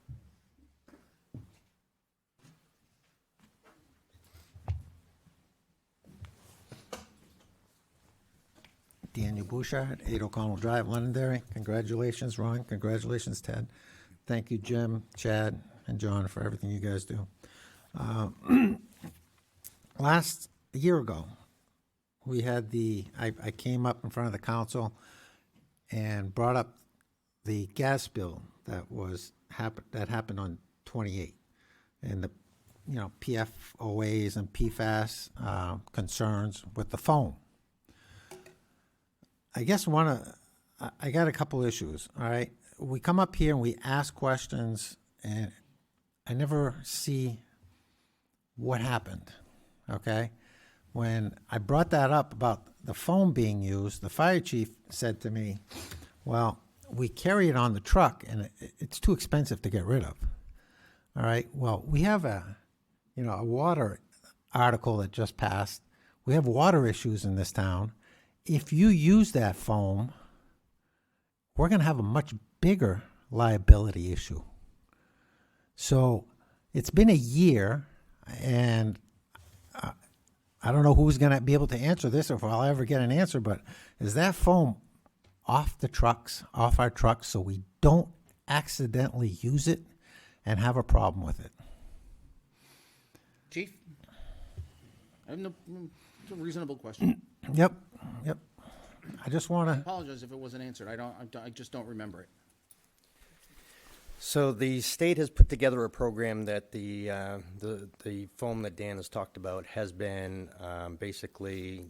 Daniel Bouchard, 8 O'Connell Drive, Londonderry. Congratulations, Ron. Congratulations, Ted. Thank you, Jim, Chad, and John, for everything you guys do. Last year ago, we had I came up in front of the council and brought up the gas bill that happened on 28, and the PFOAs and PFAS concerns with the phone. I guess I got a couple issues, all right? We come up here and we ask questions, and I never see what happened, okay? When I brought that up about the phone being used, the fire chief said to me, well, we carry it on the truck, and it's too expensive to get rid of, all right? Well, we have a water article that just passed. We have water issues in this town. If you use that foam, we're going to have a much bigger liability issue. So it's been a year, and I don't know who's going to be able to answer this or if I'll ever get an answer, but is that foam off our trucks, so we don't accidentally use it and have a problem with it? Chief? I have it's a reasonable question. Yep. I just want I to... apologize if it wasn't answered. I just don't remember it. So the state has put together a program that the foam that Dan has talked about has been basically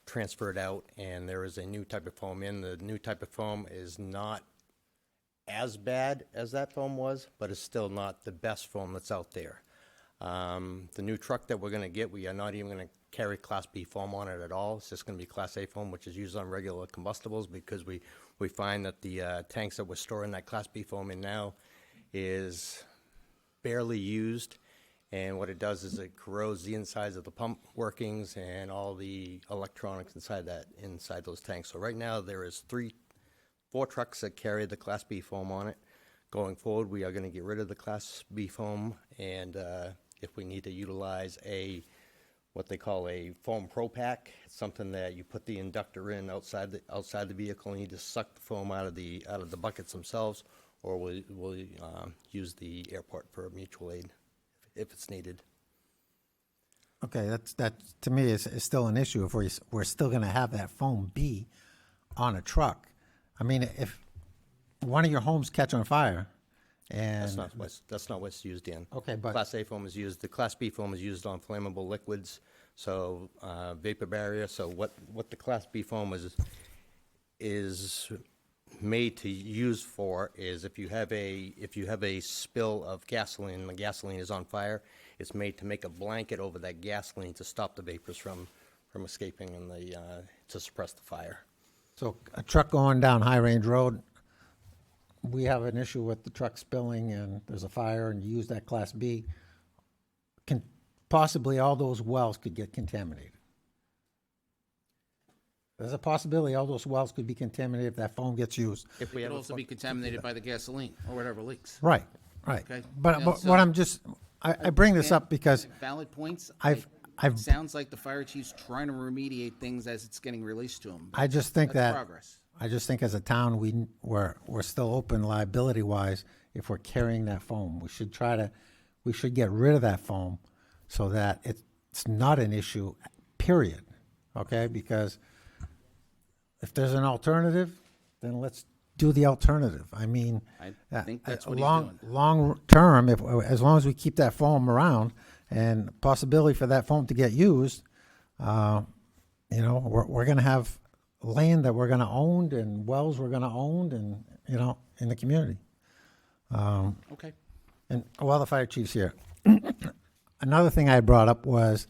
transferred out, and there is a new type of foam in. The new type of foam is not as bad as that foam was, but it's still not the best foam that's out there. The new truck that we're going to get, we are not even going to carry Class B foam on it at all. It's just going to be Class A foam, which is used on regular combustibles, because we find that the tanks that we're storing that Class B foam in now is barely used, and what it does is it corrodes the insides of the pump workings and all the electronics inside those tanks. So right now there is 4 trucks that carry the Class B foam on it. Going forward, we are going to get rid of the Class B foam, and if we need to utilize what they call a foam pro pack, it's something that you put the inductor in outside the vehicle, and you just suck the foam out of the buckets themselves, or we'll use the airport for mutual aid if it's needed. Okay, that to me is still an issue if we're still going to have that foam be on a truck. I mean, if one of your homes catch on fire And That's not what's used in. Okay, but- Class A foam is used, the Class B foam is used on flammable liquids, so vapor barrier. So what the Class B foam is made to use for is if you have a spill of gasoline and the gasoline is on fire, it's made to make a blanket over that gasoline to stop the vapors from escaping and to suppress the fire. So a truck going down High Range Road, we have an issue with the truck spilling and there's a fire and you use that Class B, possibly all those wells could get contaminated. There's a possibility all those wells could be contaminated if that foam gets used. If we It have could a also be contaminated by the gasoline or whatever leaks. Right. Okay. But, Yeah, but so- what I'm just, I bring this up because Valid points. I've- It sounds like the fire chief's trying to remediate things as it's getting released to him. I just think That's that, progress. I just think as a town, we're still open liability-wise if we're carrying that foam. We should get rid of that foam so that it's not an issue, period, okay? Because if there's an alternative, then let's do the alternative. I mean, I think that's what he's long, doing. long term, as long as we keep that foam around and possibility for that foam to get used, we're going to have land that we're going to own and wells we're going to own and, in the community. Okay. And while the fire chief's here, another thing I brought up was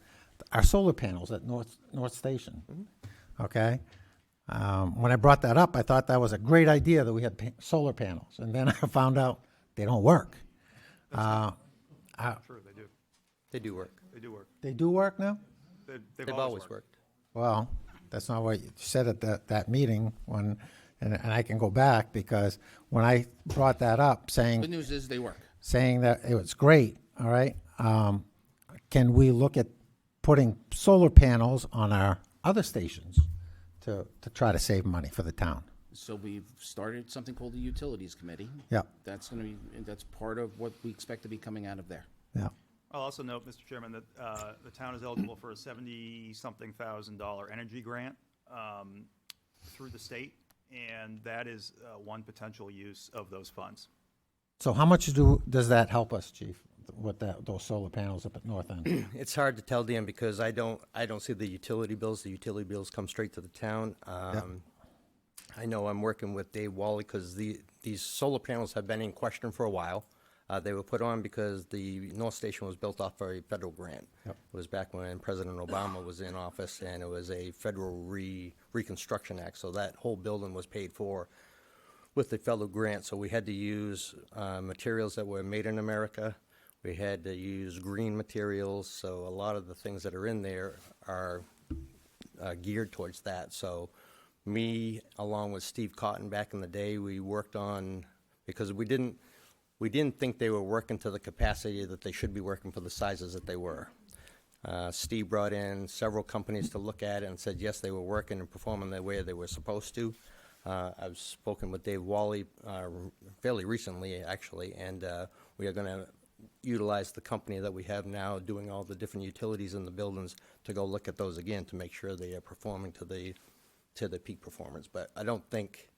our solar panels at North Station. Okay? When I brought that up, I thought that was a great idea that we had solar panels. And then I found out they don't work. True, they do. They do work. They do work. They do work now? They've They've always worked. Well, that's not what you said at that meeting and I can go back because when I brought that up Good news is they work. saying that it was great, all right, can we look at putting solar panels on our other stations to try to save money for the town? So we've started something called the Utilities Committee. Yep. That's part of what we expect to be coming out of there. Yeah. I'll also note, Mr. Chairman, that the town is eligible for a $70-something thousand energy grant through the state, and that is one potential use of those funds. So how much does that help us, Chief, with those solar panels up at North End? It's hard to tell, Dan, because I don't see the utility bills. The utility bills come straight to the town. I know I'm working with Dave Wally because these solar panels have been in question for a while. They were put on because the North Station was built off a federal grant. Yep. It was back when President Obama was in office, and it was a federal Reconstruction Act. So that whole building was paid for with the federal grant. So we had to use materials that were made in America. We had to use green materials. So a lot of the things that are in there are geared towards that. So me, along with Steve Cotton back in the day, we worked on, because we didn't think they were working to the capacity that they should be working for the sizes that they were. Steve brought in several companies to look at it and said, yes, they were working and performing the way they were supposed to. I've spoken with Dave Wally fairly recently, actually, and we are going to utilize the company that we have now doing all the different utilities in the buildings to go look at those again to make sure they are performing to the peak performance. But I don't think,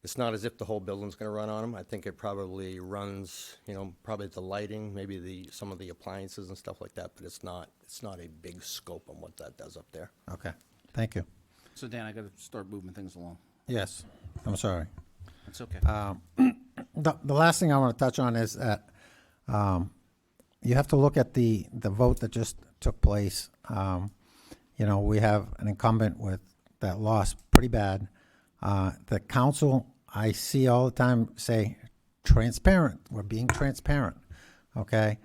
it's not as if the whole building's going to run on them. I think it probably runs, probably the lighting, maybe some of the appliances and stuff like that, but it's not a big scope on what that does up there. Okay, thank you. So Dan, I got to start moving things along. Yes, I'm sorry. That's okay. The last thing I want to touch on is that you have to look at the vote that just took place. We have an incumbent that lost pretty bad. The council, I see all the time say, transparent, we're being transparent, okay?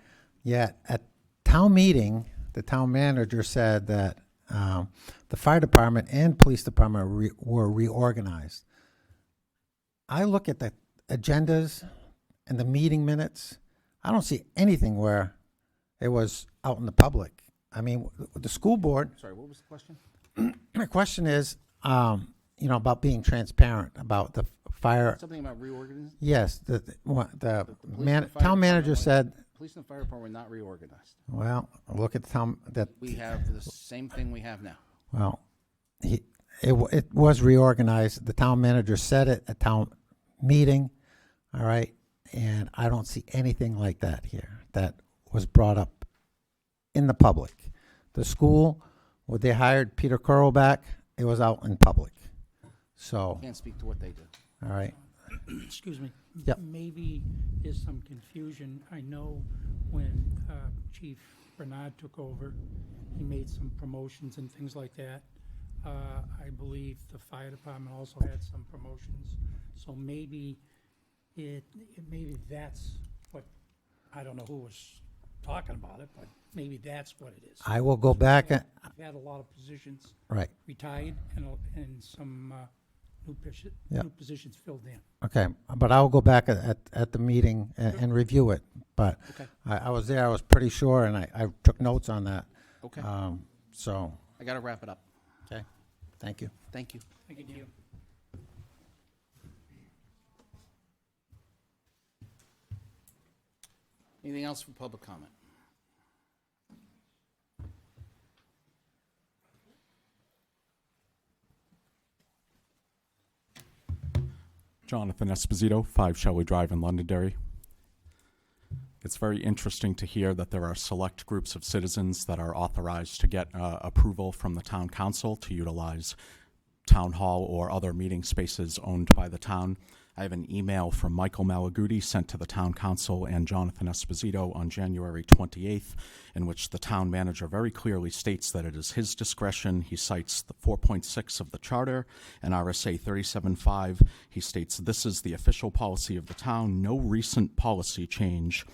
Yet at town meeting, the town manager said that the fire department and police department were reorganized. I look at the agendas and the meeting minutes, I don't see anything where it was out in the public. I mean, the school board. Sorry, what was the question? My question is, about being transparent about the fire. Something about reorganizing? Yes, the police and fire town department manager said. Police and fire department were not reorganized. Well, look at the town that. We have the same thing we have now. Well, it was reorganized. The town manager said it at town meeting, all right, And I don't see anything like that here that was brought up in the public. The school, when they hired Peter Curl back, it was out in public. So, Can't speak to what they do. all right. Excuse me. Yep. Maybe there's some confusion. I know when Chief Bernard took over, he made some promotions and things like that. I believe the fire department also had some promotions. So maybe maybe that's what, I don't know who was talking about it, but maybe that's what it is. I will go back and, We've had a lot of positions right. retired and some Yeah. new positions filled in. Okay, but I'll go back at the meeting and review it. But Okay. I was there, I was pretty sure, and I took notes on that. Okay. So, I got to wrap it up. okay, thank you. Thank you. Thank you. Anything else for public comment? Jonathan Esposito, 5 Shelley Drive in Londonderry. It's very interesting to hear that there are select groups of citizens that are authorized to get approval from the town council to utilize town hall or other meeting spaces owned by the town. I have an email from Michael Malaguti sent to the town council and Jonathan Esposito on January 28th, in which the town manager very clearly states that it is his discretion. He cites the 4.6 of the charter and RSA 37.5. He states this is the official policy of the town. No recent policy change.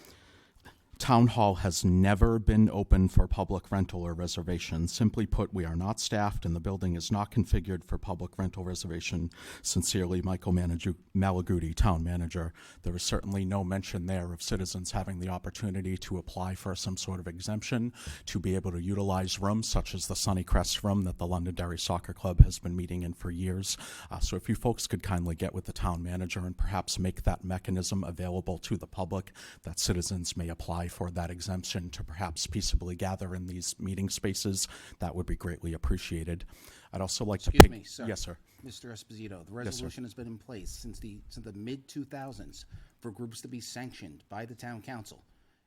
Town hall has never been open for public rental or reservation. Simply put, we are not staffed and the building is not configured for public rental reservation. Sincerely, Michael Malaguti, town manager. There is certainly no mention there of citizens having the opportunity to apply for some sort of exemption to be able to utilize rooms such as the Sunnycrest room that the Londonderry Soccer Club has been meeting in for years. So if you folks could kindly get with the town manager and perhaps make that mechanism available to the public, that citizens may apply for that exemption to perhaps peaceably gather in these meeting spaces, that would be greatly appreciated. I'd also like to Excuse me, sir. Yes, sir. Mr. Esposito, the sir. resolution has been in place since the mid-2000s for groups to be sanctioned by the town council.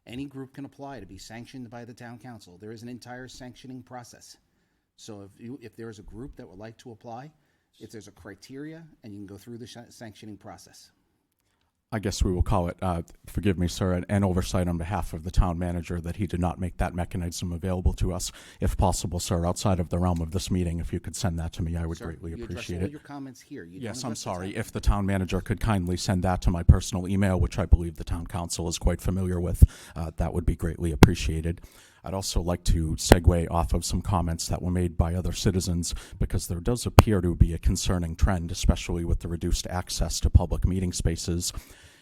Any group can apply to be sanctioned by the town council. There is an entire sanctioning process. So if there is a group that would like to apply, if there's a criteria, and you can go through the sanctioning process. I guess we will call it, forgive me, sir, an oversight on behalf of the town manager that he did not make that mechanism available to us. If possible, sir, outside of the realm of this meeting, if you could send that to me, I would Sir, greatly you appreciate address all it. your comments here. You don't Yes, I'm address the sorry. town. If the town manager could kindly send that to my personal email, which I believe the town council is quite familiar with, that would be greatly appreciated. I'd also like to segue off of some comments that were made by other citizens, because there does appear to be a concerning trend, especially with the reduced access to public meeting spaces.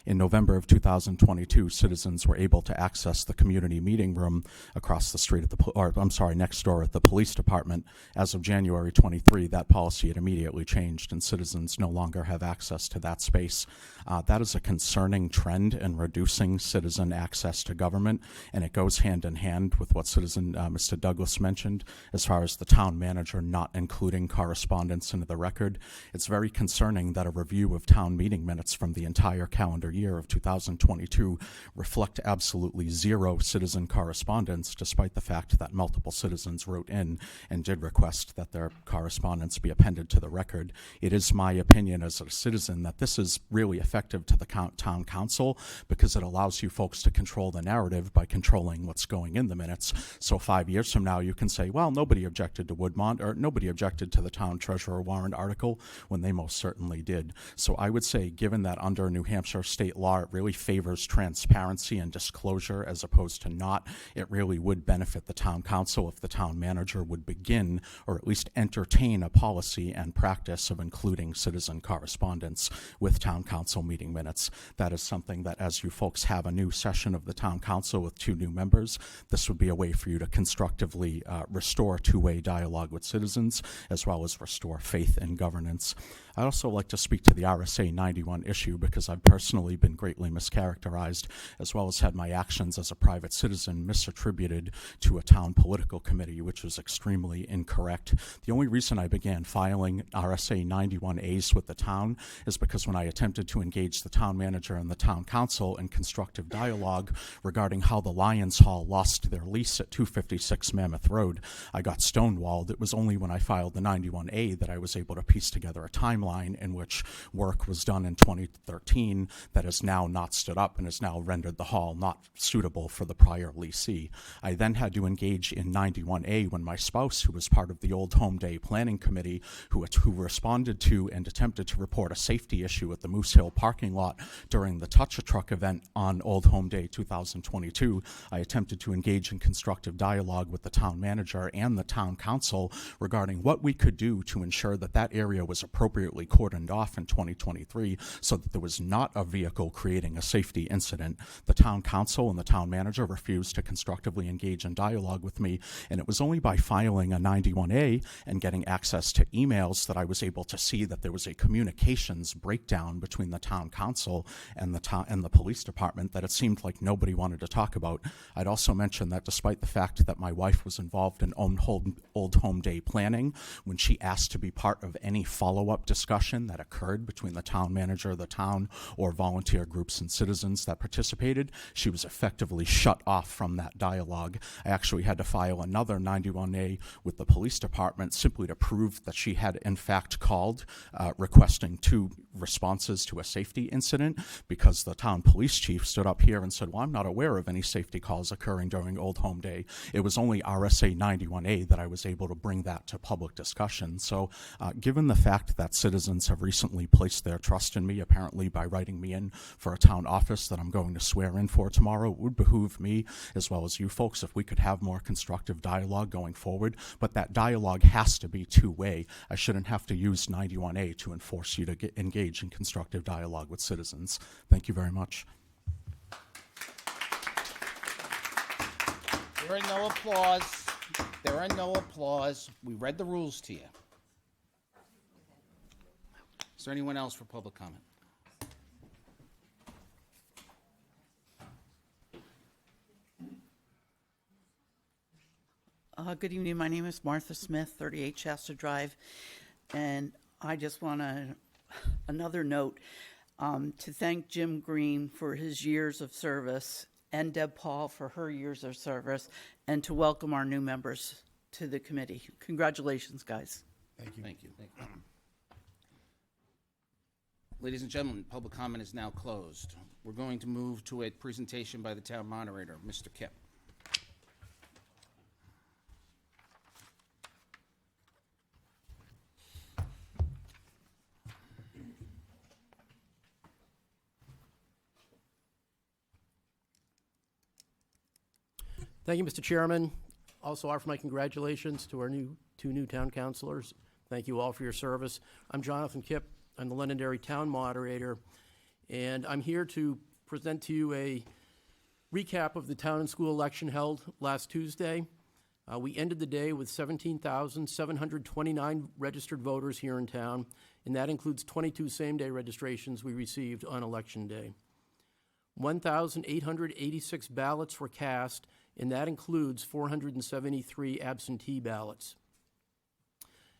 In November of 2022, citizens were able to access the community meeting room across the street at next door at the police department. As of January 23, that policy had immediately changed and citizens no longer have access to that space. That is a concerning trend in reducing citizen access to government, and it goes hand in hand with what citizen Mr. Douglas mentioned as far as the town manager not including correspondence into the record. It's very concerning that a review of town meeting minutes from the entire calendar year of 2022 reflect absolutely zero citizen correspondence, despite the fact that multiple citizens wrote in and did request that their correspondence be appended to the record. It is my opinion as a citizen that this is really effective to the town council, because it allows you folks to control the narrative by controlling what's going in the minutes. So 5 years from now, you can say, well, nobody objected to Woodmont, or nobody objected to the town treasurer warrant article, when they most certainly did. So I would say, given that under New Hampshire state law, it really favors transparency and disclosure as opposed to not, it really would benefit the town council if the town manager would begin, or at least entertain, a policy and practice of including citizen correspondence with town council meeting minutes. That is something that, as you folks have a new session of the town council with 2 new members, this would be a way for you to constructively restore two-way dialogue with citizens, as well as restore faith in governance. I'd also like to speak to the RSA 91 issue because I've personally been greatly mischaracterized, as well as had my actions as a private citizen misattributed to a town political committee, which was extremely incorrect. The only reason I began filing RSA 91As with the town is because when I attempted to engage the town manager and the town council in constructive dialogue regarding how the Lions Hall lost their lease at 256 Mammoth Road, I got stonewalled. It was only when I filed the 91A that I was able to piece together a timeline in which work was done in 2013 that has now not stood up and has now rendered the hall not suitable for the prior leasee. I then had to engage in 91A when my spouse, who was part of the Old Home Day Planning Committee, who responded to and attempted to report a safety issue at the Moose Hill parking lot during the Touch-a-Truck event on Old Home Day 2022, I attempted to engage in constructive dialogue with the town manager and the town council regarding what we could do to ensure that that area was appropriately cordoned off in 2023 so that there was not a vehicle creating a safety incident. The town council and the town manager refused to constructively engage in dialogue with me, and it was only by filing a 91A and getting access to emails that I was able to see that there was a communications breakdown between the town council and the police department that it seemed like nobody wanted to talk about. I'd also mention that despite the fact that my wife was involved in Old Home Day planning, when she asked to be part of any follow-up discussion that occurred between the town manager, the town, or volunteer groups and citizens that participated, she was effectively shut off from that dialogue. I actually had to file another 91A with the police department simply to prove that she had in fact called requesting 2 responses to a safety incident, because the town police chief stood up here and said, well, I'm not aware of any safety calls occurring during Old Home Day. It was only RSA 91A that I was able to bring that to public discussion. So given the fact that citizens have recently placed their trust in me, apparently by writing me in for a town office that I'm going to swear in for tomorrow, it would behoove me, as well as you folks, if we could have more constructive dialogue going forward. But that dialogue has to be two-way. I shouldn't have to use 91A to enforce you to engage in constructive dialogue with citizens. Thank you very much. There are no applause. There are no applause. We read the rules to you. Is there anyone else for public comment? Good evening. My name is Martha Smith, 38 Shasta Drive, and I just want another note to thank Jim Green for his years of service and Deb Paul for her years of service, and to welcome our new members to the committee. Congratulations, guys. Thank you. Thank you. Ladies and gentlemen, public comment is now closed. We're going to move to a presentation by the town moderator, Mr. Kipp. Thank you, Mr. Chairman. Also offer my congratulations to our two new town councilors. Thank you all for your service. I'm Jonathan Kipp. I'm the Londonderry Town Moderator, and I'm here to present to you a recap of the town and school election held last Tuesday. We ended the day with 17,729 registered voters here in town, and that includes 22 same-day registrations we received on Election Day. 1,886 ballots were cast, and that includes 473 absentee ballots.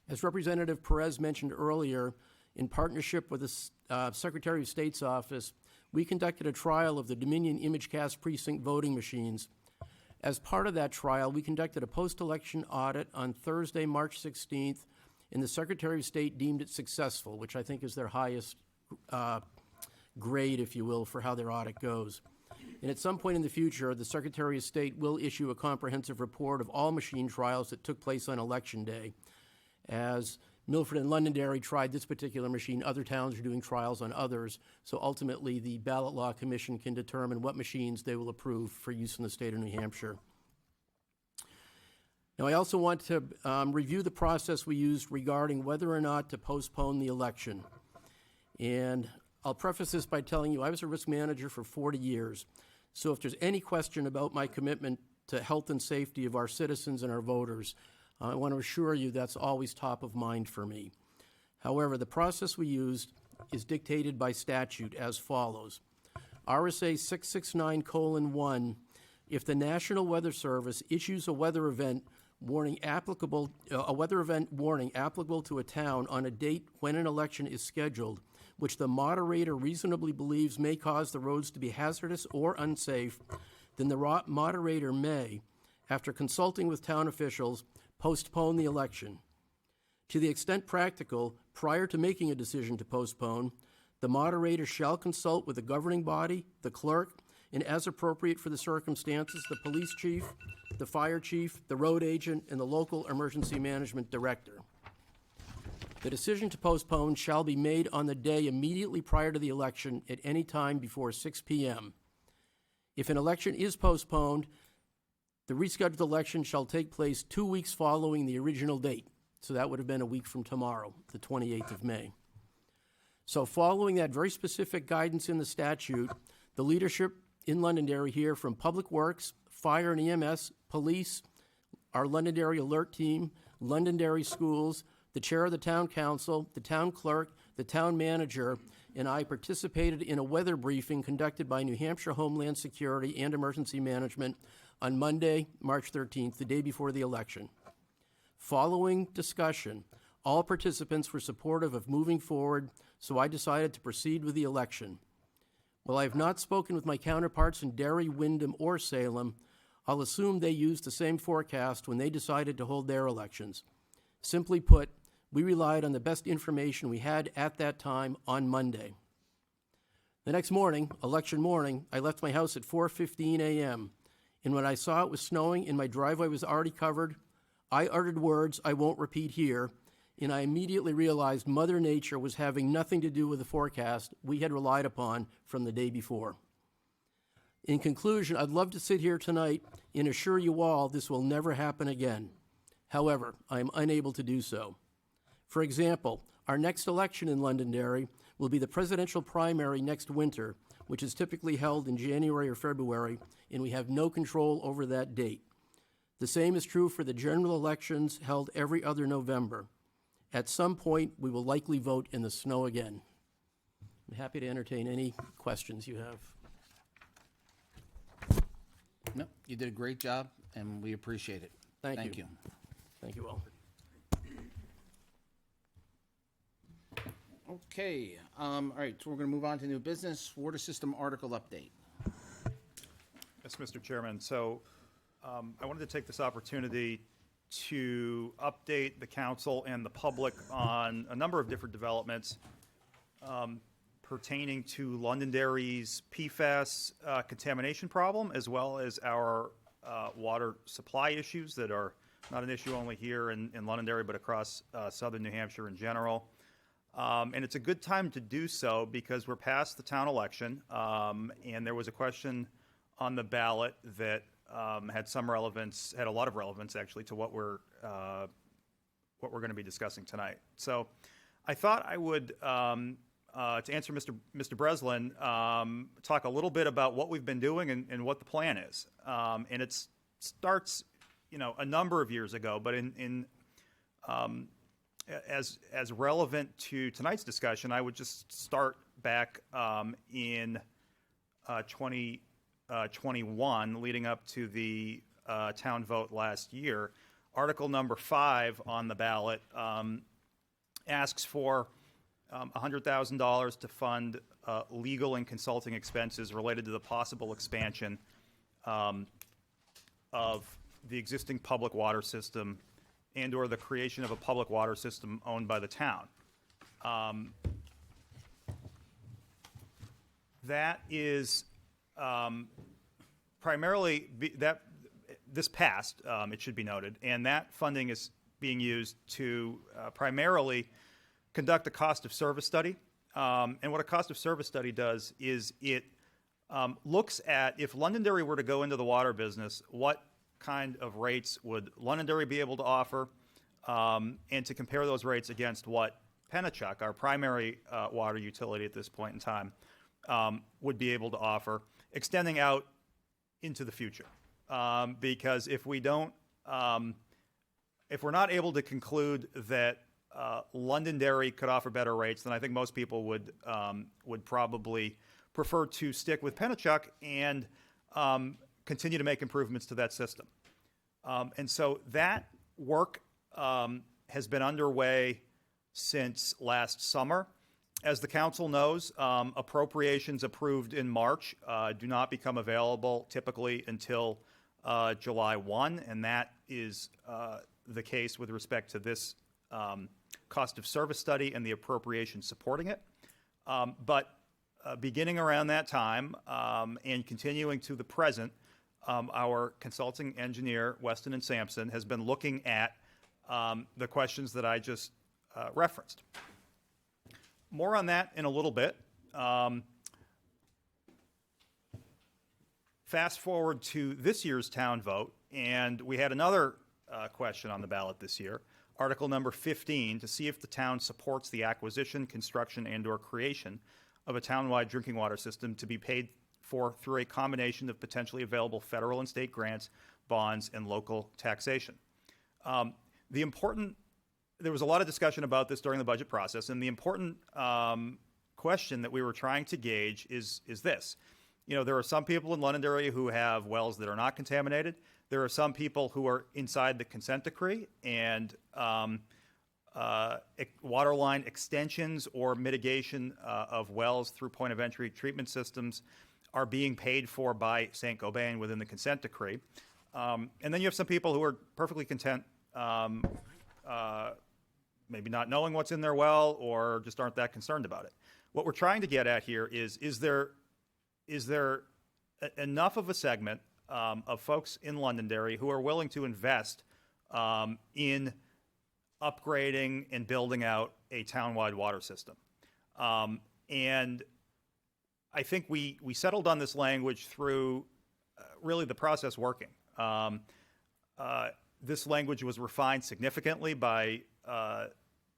As Representative Perez mentioned earlier, in partnership with the Secretary of State's office, we conducted a trial of the Dominion ImageCast precinct voting machines. As part of that trial, we conducted a post-election audit on Thursday, March 16th, and the Secretary of State deemed it successful, which I think is their highest grade, if you will, for how their audit goes. And at some point in the future, the Secretary of State will issue a comprehensive report of all machine trials that took place on Election Day. As Milford and Londonderry tried this particular machine, other towns are doing trials on others, so ultimately the Ballot Law Commission can determine what machines they will approve for use in the state of New Hampshire. Now, I also want to review the process we used regarding whether or not to postpone the election. And I'll preface this by telling you I was a risk manager for 40 years. So if there's any question about my commitment to health and safety of our citizens and our voters, I want to assure you that's always top of mind for me. However, the process we used is dictated by statute as follows. RSA 669:1, if the National Weather Service issues a weather event warning applicable to a town on a date when an election is scheduled, which the moderator reasonably believes may cause the roads to be hazardous or unsafe, then the moderator may, after consulting with town officials, postpone the election. To the extent practical, prior to making a decision to postpone, the moderator shall consult with the governing body, the clerk, and as appropriate for the circumstances, the police chief, the fire chief, the road agent, and the local emergency management director. The decision to postpone shall be made on the day immediately prior to the election at any time before 6 p.m. If an election is postponed, the rescheduled election shall take place 2 weeks following the original date. So that would have been a week from tomorrow, the 28th of May. So following that very specific guidance in the statute, the leadership in Londonderry here from Public Works, Fire and EMS, Police, our Londonderry Alert Team, Londonderry Schools, the chair of the town council, the town clerk, the town manager, and I participated in a weather briefing conducted by New Hampshire Homeland Security and Emergency Management on Monday, March 13th, the day before the election. Following discussion, all participants were supportive of moving forward, so I decided to proceed with the election. While I have not spoken with my counterparts in Derry, Wyndham, or Salem, I'll assume they used the same forecast when they decided to hold their elections. Simply put, we relied on the best information we had at that time on Monday. The next morning, election morning, I left my house at 4:15 a.m., and when I saw it was snowing and my driveway was already covered, I uttered words I won't repeat here, and I immediately realized Mother Nature was having nothing to do with the forecast we had relied upon from the day before. In conclusion, I'd love to sit here tonight and assure you all this will never happen again. However, I am unable to do so. For example, our next election in Londonderry will be the presidential primary next winter, which is typically held in January or February, and we have no control over that date. The same is true for the general elections held every other November. At some point, we will likely vote in the snow again. I'm happy to entertain any questions you have. No, you did a great job, and we appreciate it. Thank Thank you. you. Thank you all. Okay, all right, so we're going to move on to new business, water system article update. Yes, Mr. Chairman. So I wanted to take this opportunity to update the council and the public on a number of different developments pertaining to Londonderry's PFAS contamination problem, as well as our water supply issues that are not an issue only here in Londonderry, but across southern New Hampshire in general. And it's a good time to do so because we're past the town election, and there was a question on the ballot that had a lot of relevance actually to what we're going to be discussing tonight. So I thought I would, to answer Mr. Breslin, talk a little bit about what we've been doing and what the plan is. And it starts, a number of years ago, but as relevant to tonight's discussion, I would just start back in 2021, leading up to the town vote last year. Article number 5 on the ballot asks for $100,000 to fund legal and consulting expenses related to the possible expansion of the existing public water system and or the creation of a public water system owned by the town. That is primarily, this passed, it should be noted, and that funding is being used to primarily conduct a cost of service study. And what a cost of service study does is it looks at, if Londonderry were to go into the water business, what kind of rates would Londonderry be able to offer, and to compare those rates against what Pennachuck, our primary water utility at this point in time, would be able to offer, extending out into the future. Because if we don't, if we're not able to conclude that Londonderry could offer better rates, then I think most people would probably prefer to stick with Pennachuck and continue to make improvements to that system. And so that work has been underway since last summer. As the council knows, appropriations approved in March do not become available typically until July 1, and that is the case with respect to this cost of service study and the appropriation supporting it. But beginning around that time and continuing to the present, our consulting engineer, Weston and Sampson, has been looking at the questions that I just referenced. More on that in a little bit. Fast forward to this year's town vote, and we had another question on the ballot this year, Article number 15, to see if the town supports the acquisition, construction, and/or creation of a townwide drinking water system to be paid for through a combination of potentially available federal and state grants, bonds, and local taxation. There was a lot of discussion about this during the budget process, and the important question that we were trying to gauge is this. You know, there are some people in Londonderry who have wells that are not contaminated. There are some people who are inside the consent decree, and water line extensions or mitigation of wells through point of entry treatment systems are being paid for by St. Gobain within the consent decree. And then you have some people who are perfectly content maybe not knowing what's in their well or just aren't that concerned about it. What we're trying to get at here is there enough of a segment of folks in Londonderry who are willing to invest in upgrading and building out a townwide water system? And I think we settled on this language through really the process working. This language was refined significantly by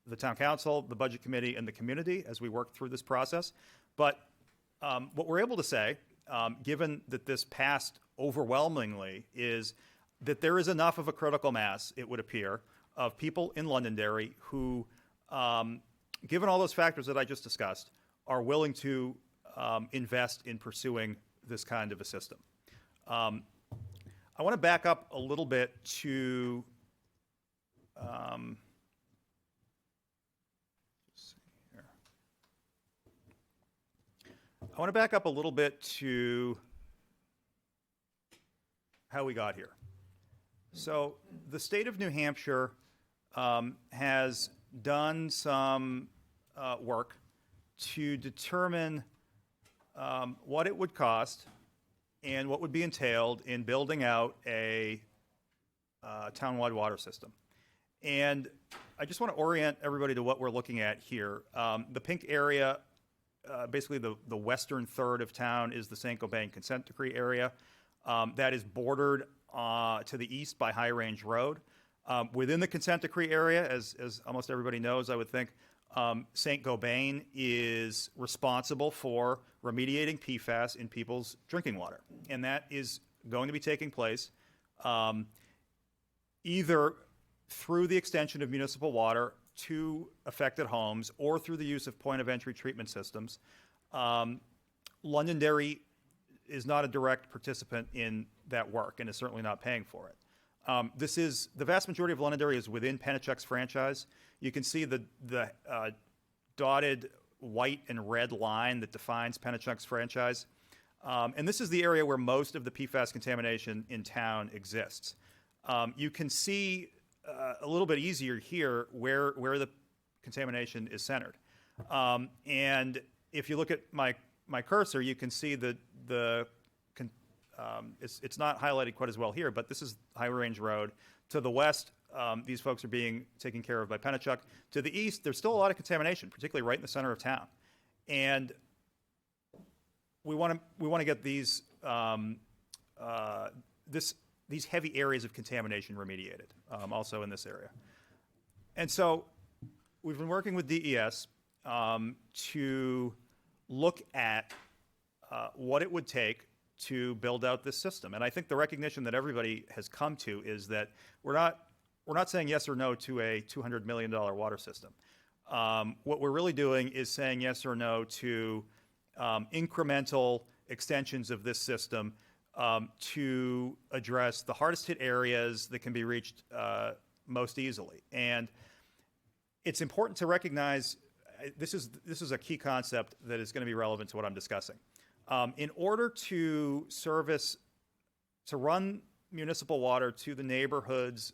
the town council, the budget committee, and the community as we worked through this process. But what we're able to say, given that this passed overwhelmingly, is that there is enough of a critical mass, it would appear, of people in Londonderry who, given all those factors that I just discussed, are willing to invest in pursuing this kind of a system. I want to back up a little bit to how we got here. So the state of New Hampshire has done some work to determine what it would cost and what would be entailed in building out a townwide water system. And I just want to orient everybody to what we're looking at here. The pink area, basically the western third of town, is the St. Gobain consent decree area. That is bordered to the east by High Range Road. Within the consent decree area, as almost everybody knows, I would think, St. Gobain is responsible for remediating PFAS in people's drinking water. And that is going to be taking place either through the extension of municipal water to affected homes or through the use of point-of-entry treatment systems. Londonderry is not a direct participant in that work and is certainly not paying for it. The vast majority of Londonderry is within Pennachuck's franchise. You can see the dotted white and red line that defines Pennachuck's franchise. And this is the area where most of the PFAS contamination in town exists. You can see a little bit easier here where the contamination is centered. And if you look at my cursor, you can see that it's not highlighted quite as well here, but this is High Range Road. To the west, these folks are being taken care of by Pennachuck. To the east, there's still a lot of contamination, particularly right in the center of town. And we want to get these heavy areas of contamination remediated, also in this area. And so we've been working with DES to look at what it would take to build out this system. And I think the recognition that everybody has come to is that we're we're not saying yes or no to a $200 million water system. What we're really doing is saying yes or no to incremental extensions of this system to address the hardest hit areas that can be reached most easily. And it's important to recognize this is a key concept that is going to be relevant to what I'm discussing. In order to run municipal water to the neighborhoods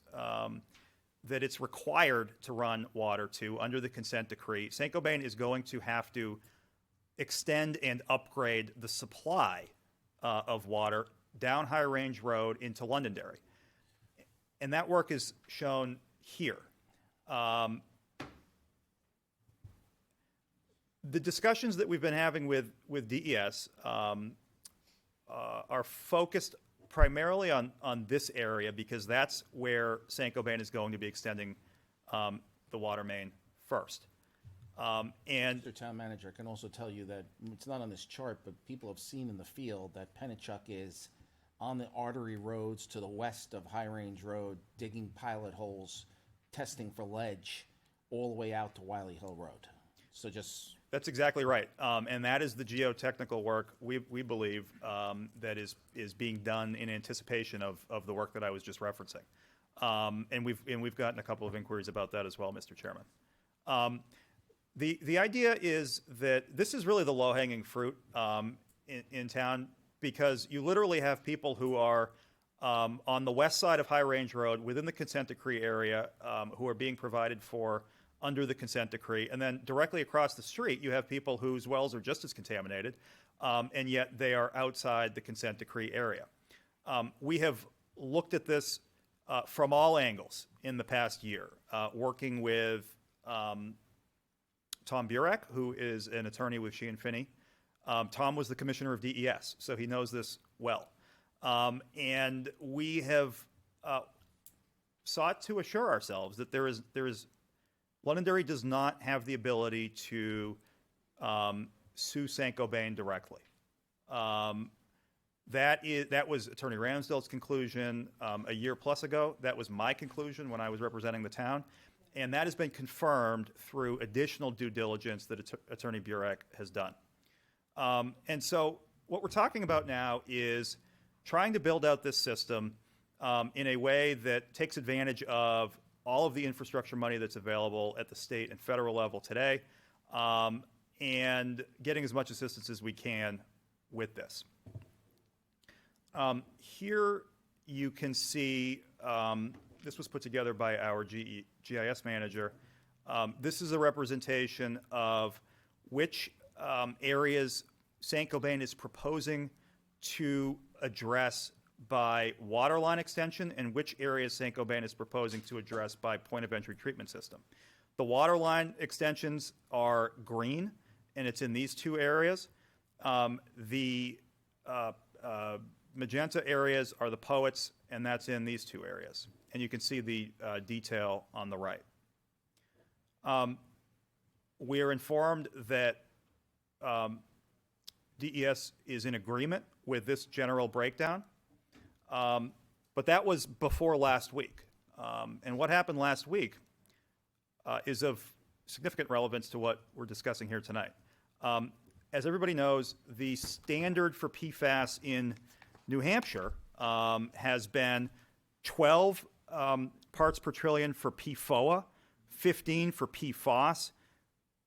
that it's required to run water to under the consent decree, Saint-Gobain is going to have to extend and upgrade the supply of water down High Range Road into Londonderry. And that work is shown here. The discussions that we've been having with DES are focused primarily on this area because that's where Saint-Gobain is going to be extending the water main first. And Mr. Town Manager can also tell you that it's not on this chart, but people have seen in the field that Pennachuck is on the artery roads to the west of High Range Road, digging pilot holes, testing for ledge, all the way out to Wiley Hill Road. So just... That's exactly right. And that is the geotechnical work we believe that is being done in anticipation of the work that I was just referencing. And we've gotten a couple of inquiries about that as well, Mr. Chairman. The idea is that this is really the low-hanging fruit in town because you literally have people who are on the west side of High Range Road within the consent decree area who are being provided for under the consent decree. And then directly across the street, you have people whose wells are just as contaminated, and yet they are outside the consent decree area. We have looked at this from all angles in the past year, working with Tom Burek, who is an attorney with Sheehan Finney. Tom was the commissioner of DES, so he knows this well. And we have sought to assure ourselves that there is Londonderry does not have the ability to sue Saint-Gobain directly. That was Attorney Ramsdale's conclusion a year plus ago. That was my conclusion when I was representing the town. And that has been confirmed through additional due diligence that Attorney Burek has done. And so what we're talking about now is trying to build out this system in a way that takes advantage of all of the infrastructure money that's available at the state and federal level today, and getting as much assistance as we can with this. Here you can see, this was put together by our GIS manager. This is a representation of which areas Saint-Gobain is proposing to address by water line extension and which areas Saint-Gobain is proposing to address by point of entry treatment system. The water line extensions are green, and it's in these two areas. The magenta areas are the Poets, and that's in these two areas. And you can see the detail on the right. We are informed that DES is in agreement with this general breakdown. But that was before last week. And what happened last week is of significant relevance to what we're discussing here tonight. As everybody knows, the standard for PFAS in New Hampshire has been 12 parts per trillion for PFOA, 15 for PFOS,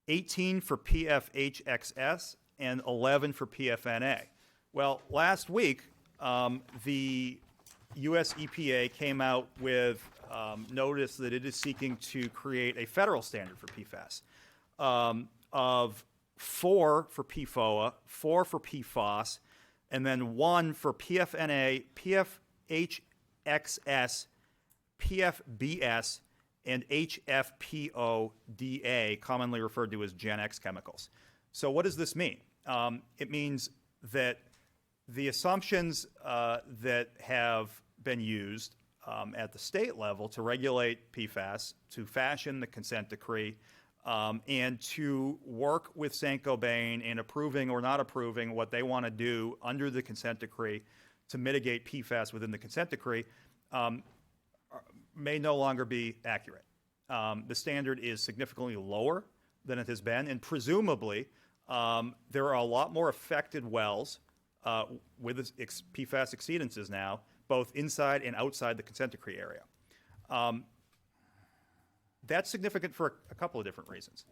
18 for PFHXS, and 11 for PFNA. Well, last week, the U.S. EPA came out with notice that it is seeking to create a federal standard for PFAS of 4 for PFOA, 4 for PFOS, and then 1 for PFNA, PFHXS, PFBS, and HFPODA, commonly referred to as Gen X chemicals. So what does this mean? It means that the assumptions that have been used at the state level to regulate PFAS, to fashion the consent decree, and to work with Saint-Gobain in approving or not approving what they want to do under the consent decree to mitigate PFAS within the consent decree, may no longer be accurate. The standard is significantly lower than it has been, and presumably there are a lot more affected wells with PFAS exceedances now, both inside and outside the consent decree area. That's significant for a couple of different reasons.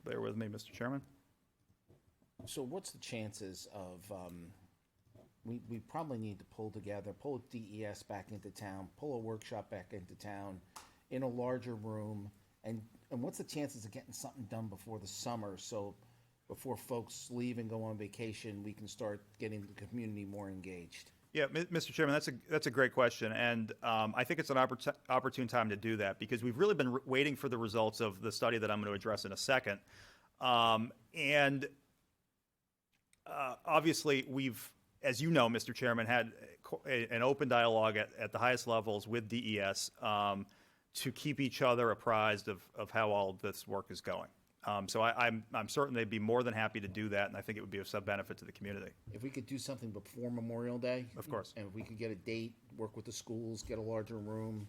Bear with me, Mr. Chairman. So what's the chances of, we probably need to pull DES back into town, pull a workshop back into town in a larger room, and what's the chances of getting something done before the summer, so before folks leave and go on vacation, we can start getting the community more engaged? Yeah, Mr. Chairman, that's a great question, and I think it's an opportune time to do that because we've really been waiting for the results of the study that I'm going to address in a second, and obviously we've, as you know, Mr. Chairman, had an open dialogue at the highest levels with DES to keep each other apprised of how all of this work is going. So I'm certain they'd be more than happy to do that, and I think it would be of some benefit to the community. If we could do something before Memorial Day. Of course. And if we could get a date, work with the schools, get a larger room,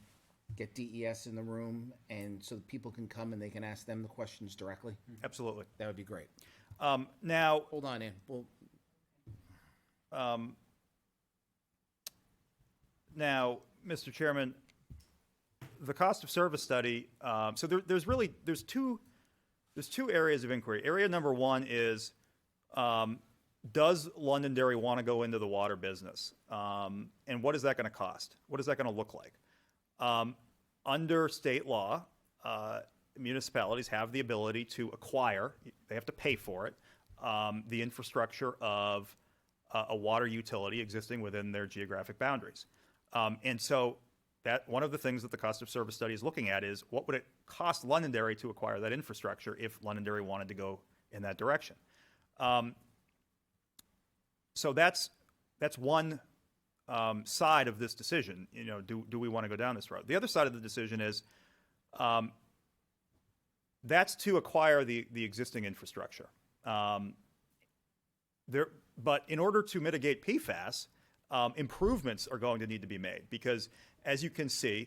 get DES in the room, and so that people can come and they can ask them the questions directly. Absolutely. That would be great. Now, hold on, Ann. Well, now, Mr. Chairman, the cost of service study. So there's two areas of inquiry. Area number one is, does Londonderry want to go into the water business? And what is that going to cost? What is that going to look like? Under state law, municipalities have the ability to acquire, they have to pay for it, the infrastructure of a water utility existing within their geographic boundaries. And so that one of the things that the cost of service study is looking at is what would it cost Londonderry to acquire that infrastructure if Londonderry wanted to go in that direction. So that's one side of this decision. You know, do we want to go down this road? The other side of the decision is that's to acquire the existing infrastructure. But in order to mitigate PFAS, improvements are going to need to be made because, as you can see,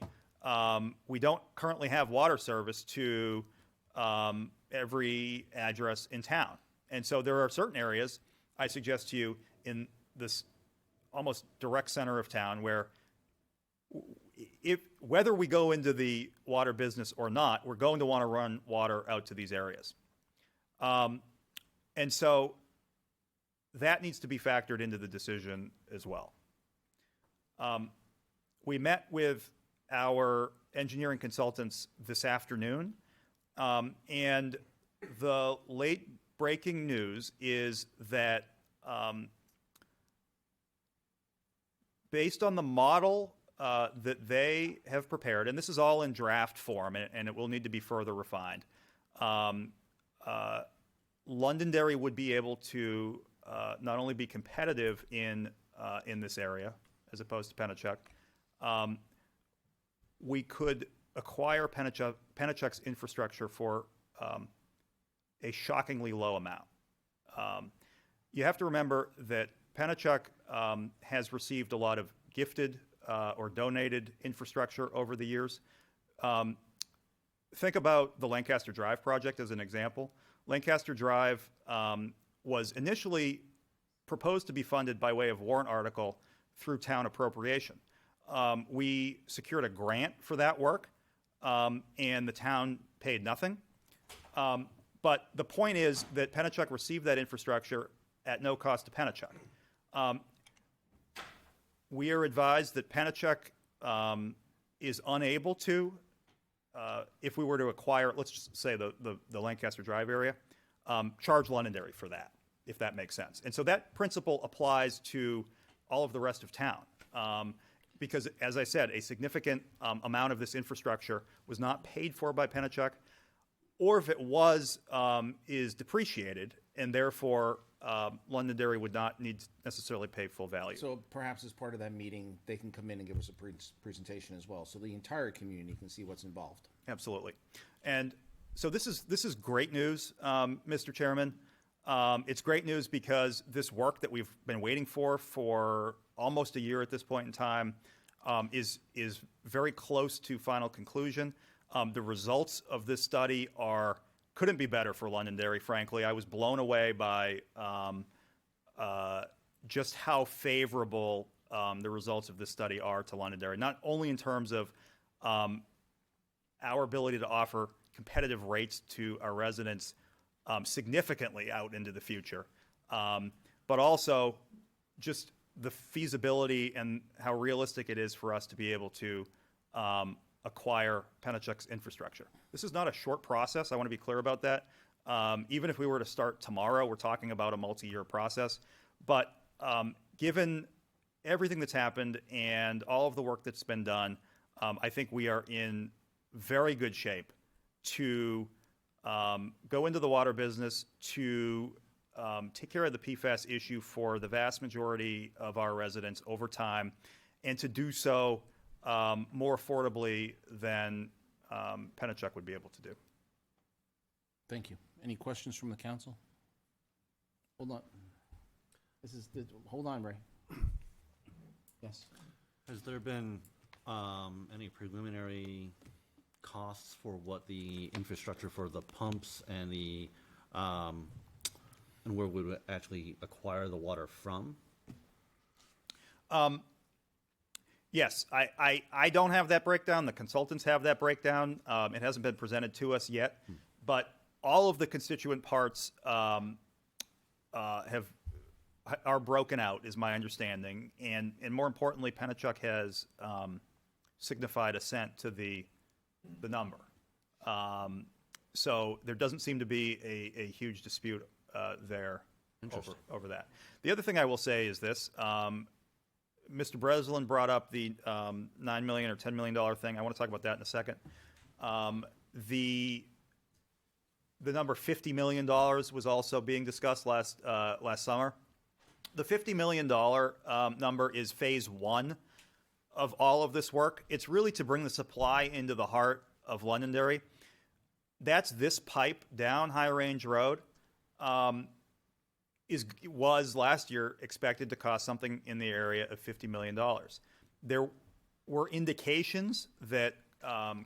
we don't currently have water service to every address in town. And so there are certain areas, I suggest to you, in this almost direct center of town where whether we go into the water business or not, we're going to want to run water out to these areas. And so that needs to be factored into the decision as well. We met with our engineering consultants this afternoon, and the late breaking news is that based on the model that they have prepared, and this is all in draft form, and it will need to be further refined, Londonderry would be able to not only be competitive in this area as opposed to Pennachuck, we could acquire Pennachuck's infrastructure for a shockingly low amount. You have to remember that Pennachuck has received a lot of gifted or donated infrastructure over the years. Think about the Lancaster Drive project as an example. Lancaster Drive was initially proposed to be funded by way of warrant article through town appropriation. We secured a grant for that work, and the town paid nothing. But the point is that Pennachuck received that infrastructure at no cost to Pennachuck. We are advised that Pennachuck is unable to, if we were to acquire, let's just say the Lancaster Drive area, charge Londonderry for that, if that makes sense. And so that principle applies to all of the rest of town. Because, as I said, a significant amount of this infrastructure was not paid for by Pennachuck, or if it was, is depreciated, and therefore Londonderry would not need to necessarily pay full value. So perhaps as part of that meeting, they can come in and give us a presentation as well, so the entire community can see what's involved. Absolutely. And so this is great news, Mr. Chairman. It's great news because this work that we've been waiting for almost a year at this point in time is very close to final conclusion. The results of this study couldn't be better for Londonderry, frankly. I was blown away by just how favorable the results of this study are to Londonderry, not only in terms of our ability to offer competitive rates to our residents significantly out into the future, but also just the feasibility and how realistic it is for us to be able to acquire Penachuk's infrastructure. This is not a short process. I want to be clear about that. Even if we were to start tomorrow, we're talking about a multi-year process. But given everything that's happened and all of the work that's been done, I think we are in very good shape to go into the water business, to take care of the PFAS issue for the vast majority of our residents over time, and to do so more affordably than Penachuk would be able to do. Thank you. Any questions from the council? Hold on. Hold on, Ray. Yes. Has there been any preliminary costs for what the infrastructure for the pumps and the and where we would actually acquire the water from? Yes, I don't have that breakdown. The consultants have that breakdown. It hasn't been presented to us yet, but all of the constituent parts are broken out, is my understanding, and more importantly, Penachuk has signified assent to the number. So there doesn't seem to be a huge dispute there over that. The other thing I will say is this. Mr. Breslin brought up the $9 million or $10 million thing. I want to talk about that in a second. The number $50 million was also being discussed last summer. The $50 million number is phase one of all of this work. It's really to bring the supply into the heart of Londonderry. That's this pipe down High Range Road. Was last year expected to cost something in the area of $50 million. There were indications that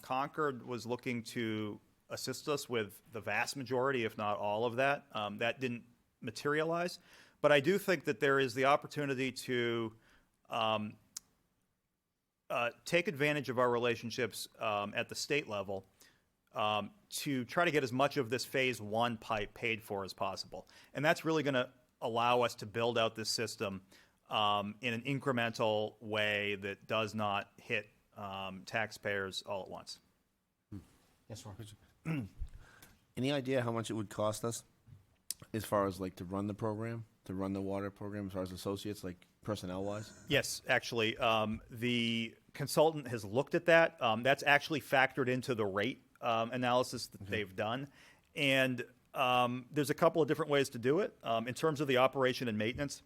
Concord was looking to assist us with the vast majority, if not all of that. That didn't materialize. But I do think that there is the opportunity to take advantage of our relationships at the state level to try to get as much of this phase one pipe paid for as possible. And that's really going to allow us to build out this system in an incremental way that does not hit taxpayers all at once. Yes, Rob. Any idea how much it would cost us as far as like to run the program, to run the water program, as far as associates, like personnel-wise? Yes, actually. The consultant has looked at that. That's actually factored into the rate analysis that they've done. And there's a couple of different ways to do it. In terms of the operation and maintenance,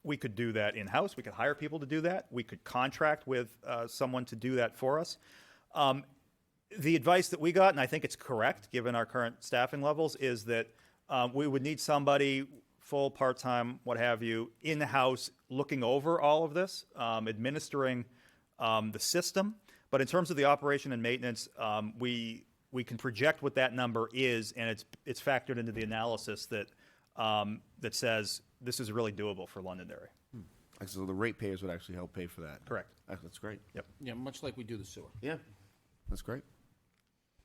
we could do that in-house. We could hire people to do that. We could contract with someone to do that for us. The advice that we got, and I think it's correct given our current staffing levels, is that we would need somebody full, part-time, what have you, in-house looking over all of this, administering the system. But in terms of the operation and maintenance, we can project what that number is, and it's factored into the analysis that that says this is really doable for Londonderry. So the ratepayers would actually help pay for that? Correct. That's great. Yep. Yeah, much like we do the sewer. Yeah, that's great.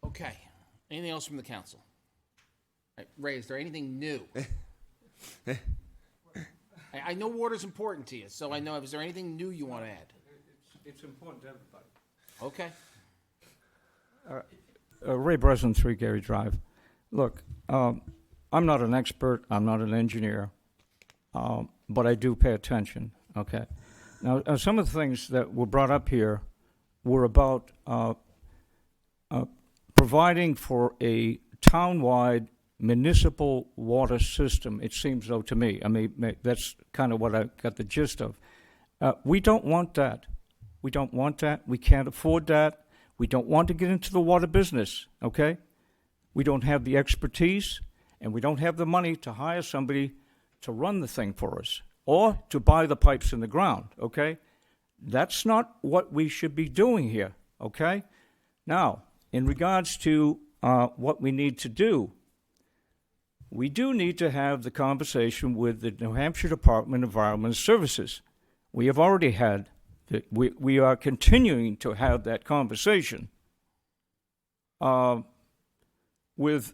Okay. Anything else from the council? All right, Ray, is there anything new? I know water's important to you, so I know, is there anything new you want to add? It's important to everybody. Okay. Ray Breslin, 3 Gary Drive. Look, I'm not an expert. I'm not an engineer, but I do pay attention. Okay. Now, some of the things that were brought up here were about providing for a town-wide municipal water system. It seems though to me. I mean, that's kind of what I got the gist of. We don't want that. We don't want that. We can't afford that. We don't want to get into the water business, okay? We don't have the expertise, and we don't have the money to hire somebody to run the thing for us or to buy the pipes in the ground, okay? That's not what we should be doing here, okay? Now, in regards to what we need to do, we do need to have the conversation with the New Hampshire Department of Environmental Services. We have already had, we are continuing to have that conversation with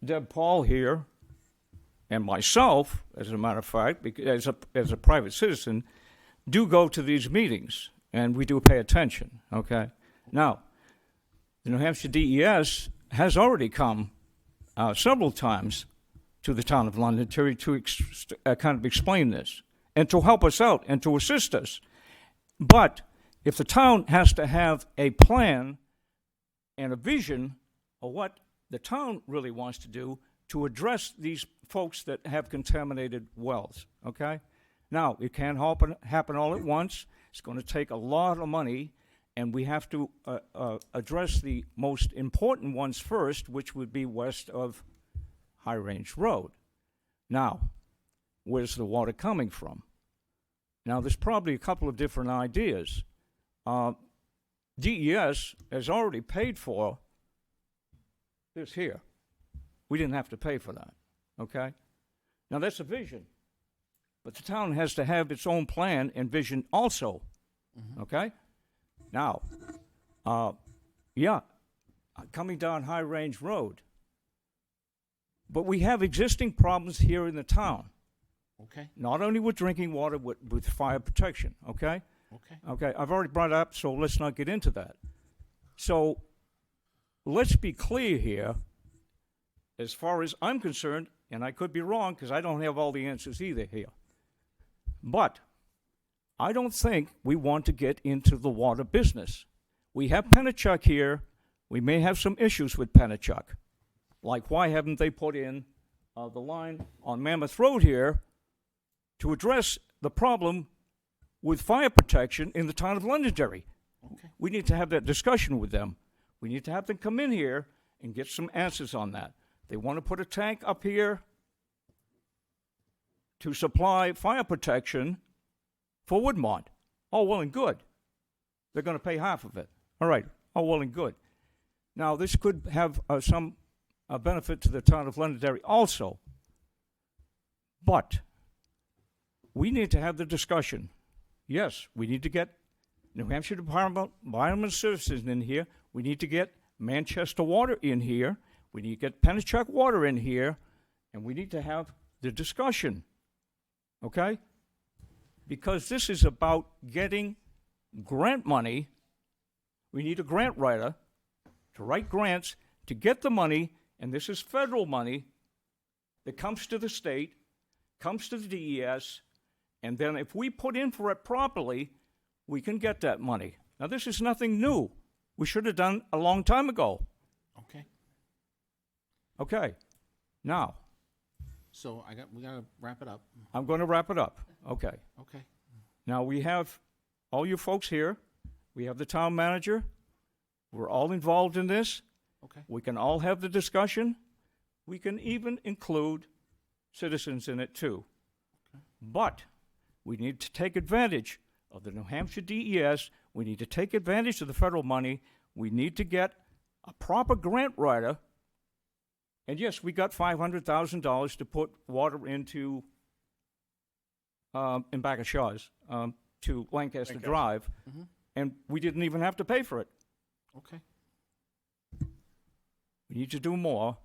Deb Paul here and myself, as a matter of fact, because as a private citizen, do go to these meetings, and we do pay attention, okay? Now, the New Hampshire DES has already come several times to the town of Londonderry to kind of explain this and to help us out and to assist us. But if the town has to have a plan and a vision of what the town really wants to do to address these folks that have contaminated wells, okay? Now, it can't happen all at once. It's going to take a lot of money, and we have to address the most important ones first, which would be west of High Range Road. Now, where's the water coming from? Now, there's probably a couple of different ideas. DES has already paid for this here. We didn't have to pay for that, okay? Now, that's a vision. But the town has to have its own plan and vision also, okay? Now, coming down High Range Road. But we have existing problems here in the town. Okay. Not only with drinking water, with fire protection, okay? Okay. Okay, I've already brought it up, so let's not get into that. So, let's be clear here. As far as I'm concerned, and I could be wrong because I don't have all the answers either here, but I don't think we want to get into the water business. We have Pennachuck here. We may have some issues with Pennachuck. Like, why haven't they put in the line on Mammoth Road here to address the problem with fire protection in the town of Londonderry? Okay. We need to have that discussion with them. We need to have them come in here and get some answers on that. They want to put a tank up here to supply fire protection for Woodmont. All well and good. They're going to pay half of it. All right, all well and good. Now, this could have some benefit to the town of Londonderry also. But we need to have the discussion. Yes, we need to get New Hampshire Department of Environmental Services in here. We need to get Manchester Water in here. We need to get Pennachuck Water in here. And we need to have the discussion. Okay? Because this is about getting grant money. We need a grant writer to write grants to get the money, and this is federal money that comes to the state, comes to the DES, and then if we put in for it properly, we can get that money. Now, this is nothing new. We should have done a long time ago. Okay. Okay. Now, So we gotta wrap it up. I'm going to wrap it up. Okay. Okay. Now, we have all you folks here. We have the town manager. We're all involved in this. Okay. We can all have the discussion. We can even include citizens in it too. But we need to take advantage of the New Hampshire DES. We need to take advantage of the federal money. We need to get a proper grant writer. And yes, we got $500,000 to put water into, in back of Shaw's, to Lancaster Drive. Mhm. And we didn't even have to pay for it. Okay. We need to do more.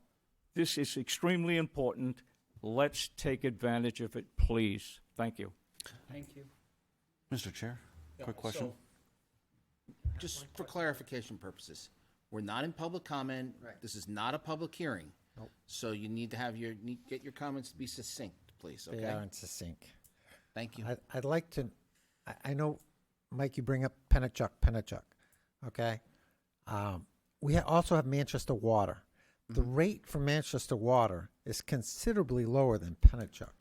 This is extremely important. Let's take advantage of it, please. Thank you. Thank you. Mr. Chair, quick question. Just for clarification purposes, we're not in public comment. This is not a public hearing. So you need to have get your comments to be succinct, please, okay? They aren't succinct. Thank you. I'd like to, I know, Mike, you bring up Pennachuck, okay? We also have Manchester Water. The rate for Manchester Water is considerably lower than Pennachuck.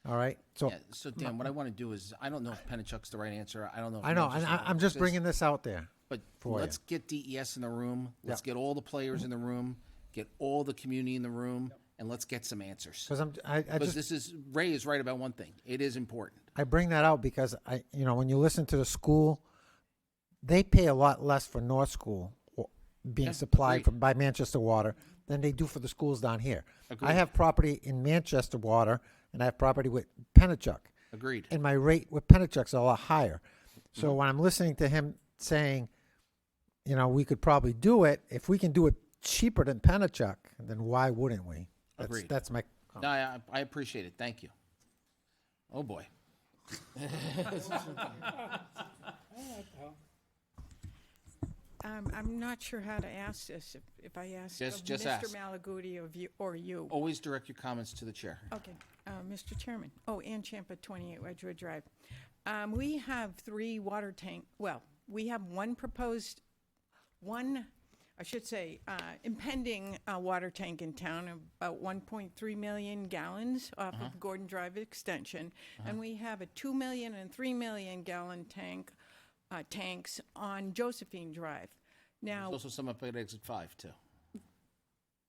All right? So, Yeah, so Dan, what I want to do is, I don't know if Pennachuck's the right answer. I don't know if I know, and Manchester I'm just is. bringing this out there. But for let's you. get DES in the room. Let's Yeah. get all the players in the room, get all the community in the room, and let's get some answers. 'Cause I Because just- Ray is right about one thing. It is important. I bring that out because when you listen to the school, they pay a lot less for North School being Yeah, supplied agreed. by Manchester Water than they do for the schools down here. Agreed. I have property in Manchester Water and I have property with Pennachuck. Agreed. And my rate with Pennachuck's a lot higher. So Mm-hmm. when I'm listening to him saying, we could probably do it, if we can do it cheaper than Pennachuck, then why wouldn't we? Agreed. That's my No, I appreciate it. Thank you. Oh, boy. I'm not sure how to ask this, if I ask of Just Mr. ask. Malaguti or you. Always direct your comments to the chair. Okay, Mr. Chairman. Oh, Ann Champa, 28 Wedgewood Drive. We have 3 water tank, we have one proposed, impending water tank in town, about 1.3 million gallons off of Gordon Drive Extension. And we have a 2 million and 3 million gallon tanks on Josephine Drive. Now, There's also some up at exit 5, too.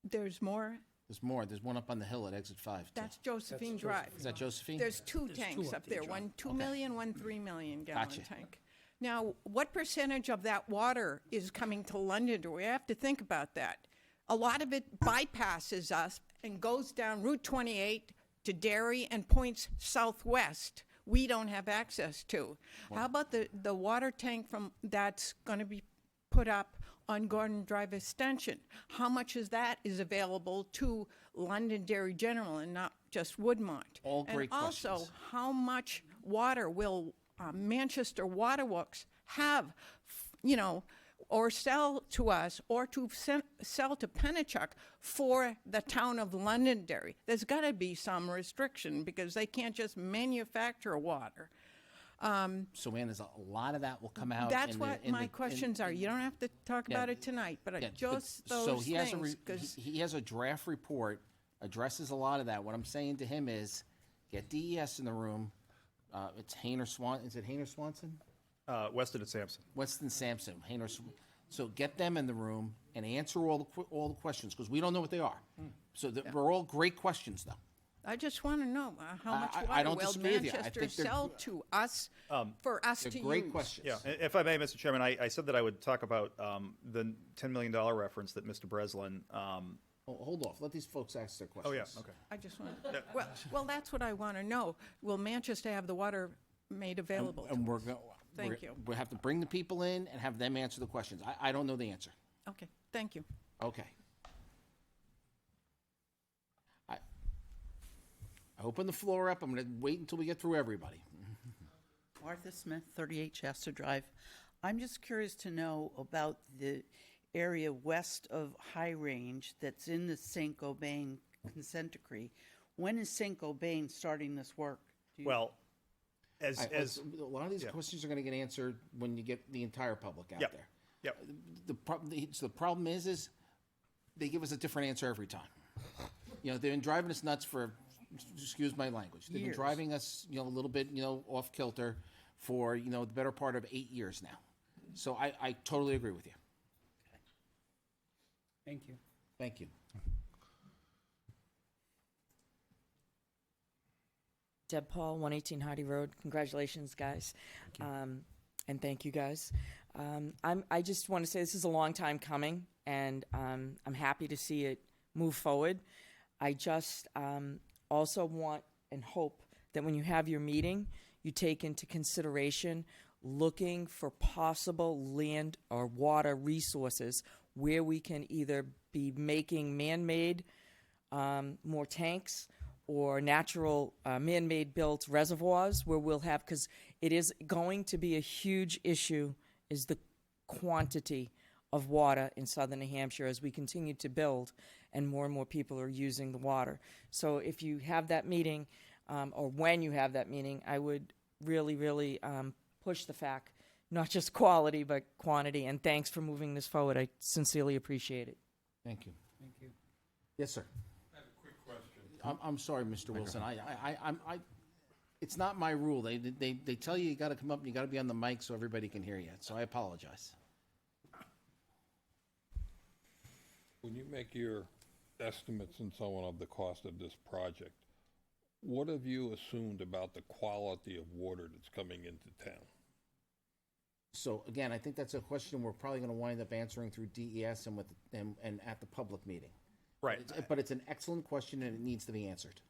there's more. There's more. There's one up on the hill at exit 5, too. That's Josephine Drive. Is that Josephine? There's 2 tanks up there, one 2 million, one 3 million gallon Gotcha. tank. Now, what percentage of that water is coming to Londonderry? We have to think about that. A lot of it bypasses us and goes down Route 28 to Derry and points southwest. We don't have access to. How about the water tank that's going to be put up on Gordon Drive Extension? How much is that is available to Londonderry General and not just Woodmont? All great and also, questions. how much water will Manchester Waterworks have, or sell to us, or to sell to Pennachuck for the town of Londonderry? There's got to be some restriction because they can't just manufacture water. So, Ann, there's a lot of that will come out. That's in what the, in my the- in- questions are. You don't have to talk Yeah, about it tonight, but yeah, just but- those he has a things. 'Cause he has a draft report, addresses a lot of that. What I'm saying to him is, get DES in the room. It's Hayner Swan. Is it Hayner Swanson? Weston and Sampson. Weston Sampson. Hayner. So get them in the room and answer all the questions because we don't know what they are. So they're all great questions, though. I just want to know how much I water don't will disagree with you. I Manchester think they're sell to us for us They're to great use. questions. Yeah, if I may, Mr. Chairman, I said that I would talk about the $10 million reference that Mr. Breslin. Hold off. Let these folks ask their questions. Oh, yeah, okay. I just want. Well, that's what I want to know. Will Manchester have the water made available? And to we're us? going. Thank you. We have to bring the people in and have them answer the questions. I don't know the answer. Okay, thank you. Okay. I open the floor up. I'm going to wait until we get through everybody. Martha Smith, 38 Shasta Drive. I'm just curious to know about the area west of High Range that's in the St. Gobain consent decree. When is St. Gobain starting this work? Do you- Well, A lot of these questions are going to get answered when you get the entire public out there. Yep. So the problem is they give us a different answer every time. They've been driving us nuts for, excuse my language, they've been Years. driving us, a little bit, off kilter for, the better part of 8 years now. So I totally agree with you. Thank you. Thank you. Deb Paul, 118 Hardy Road. Congratulations, guys. And thank you, guys. I just want to say this is a long time coming, and I'm happy to see it move forward. I just also want and hope that when you have your meeting, you take into consideration looking for possible land or water resources where we can either be making man-made more tanks or natural man-made built reservoirs where we'll have, because it is going to be a huge issue, is the quantity of water in southern New Hampshire as we continue to build and more people are using the water. So if you have that meeting, or when you have that meeting, I would really push the fact, not just quality, but quantity. And thanks for moving this forward. I sincerely appreciate it. Thank you. Thank you. Yes, sir. I have a quick question. I'm sorry, Mr. Wilson. It's not my rule. They tell you got to come up and you got to be on the mic so everybody can hear you. So I apologize. When you make your estimates and so on of the cost of this project, what have you assumed about the quality of water that's coming into town? So again, I think that's a question we're probably going to wind up answering through DES and and at the public meeting. Right. But it's an excellent question and it needs to be answered.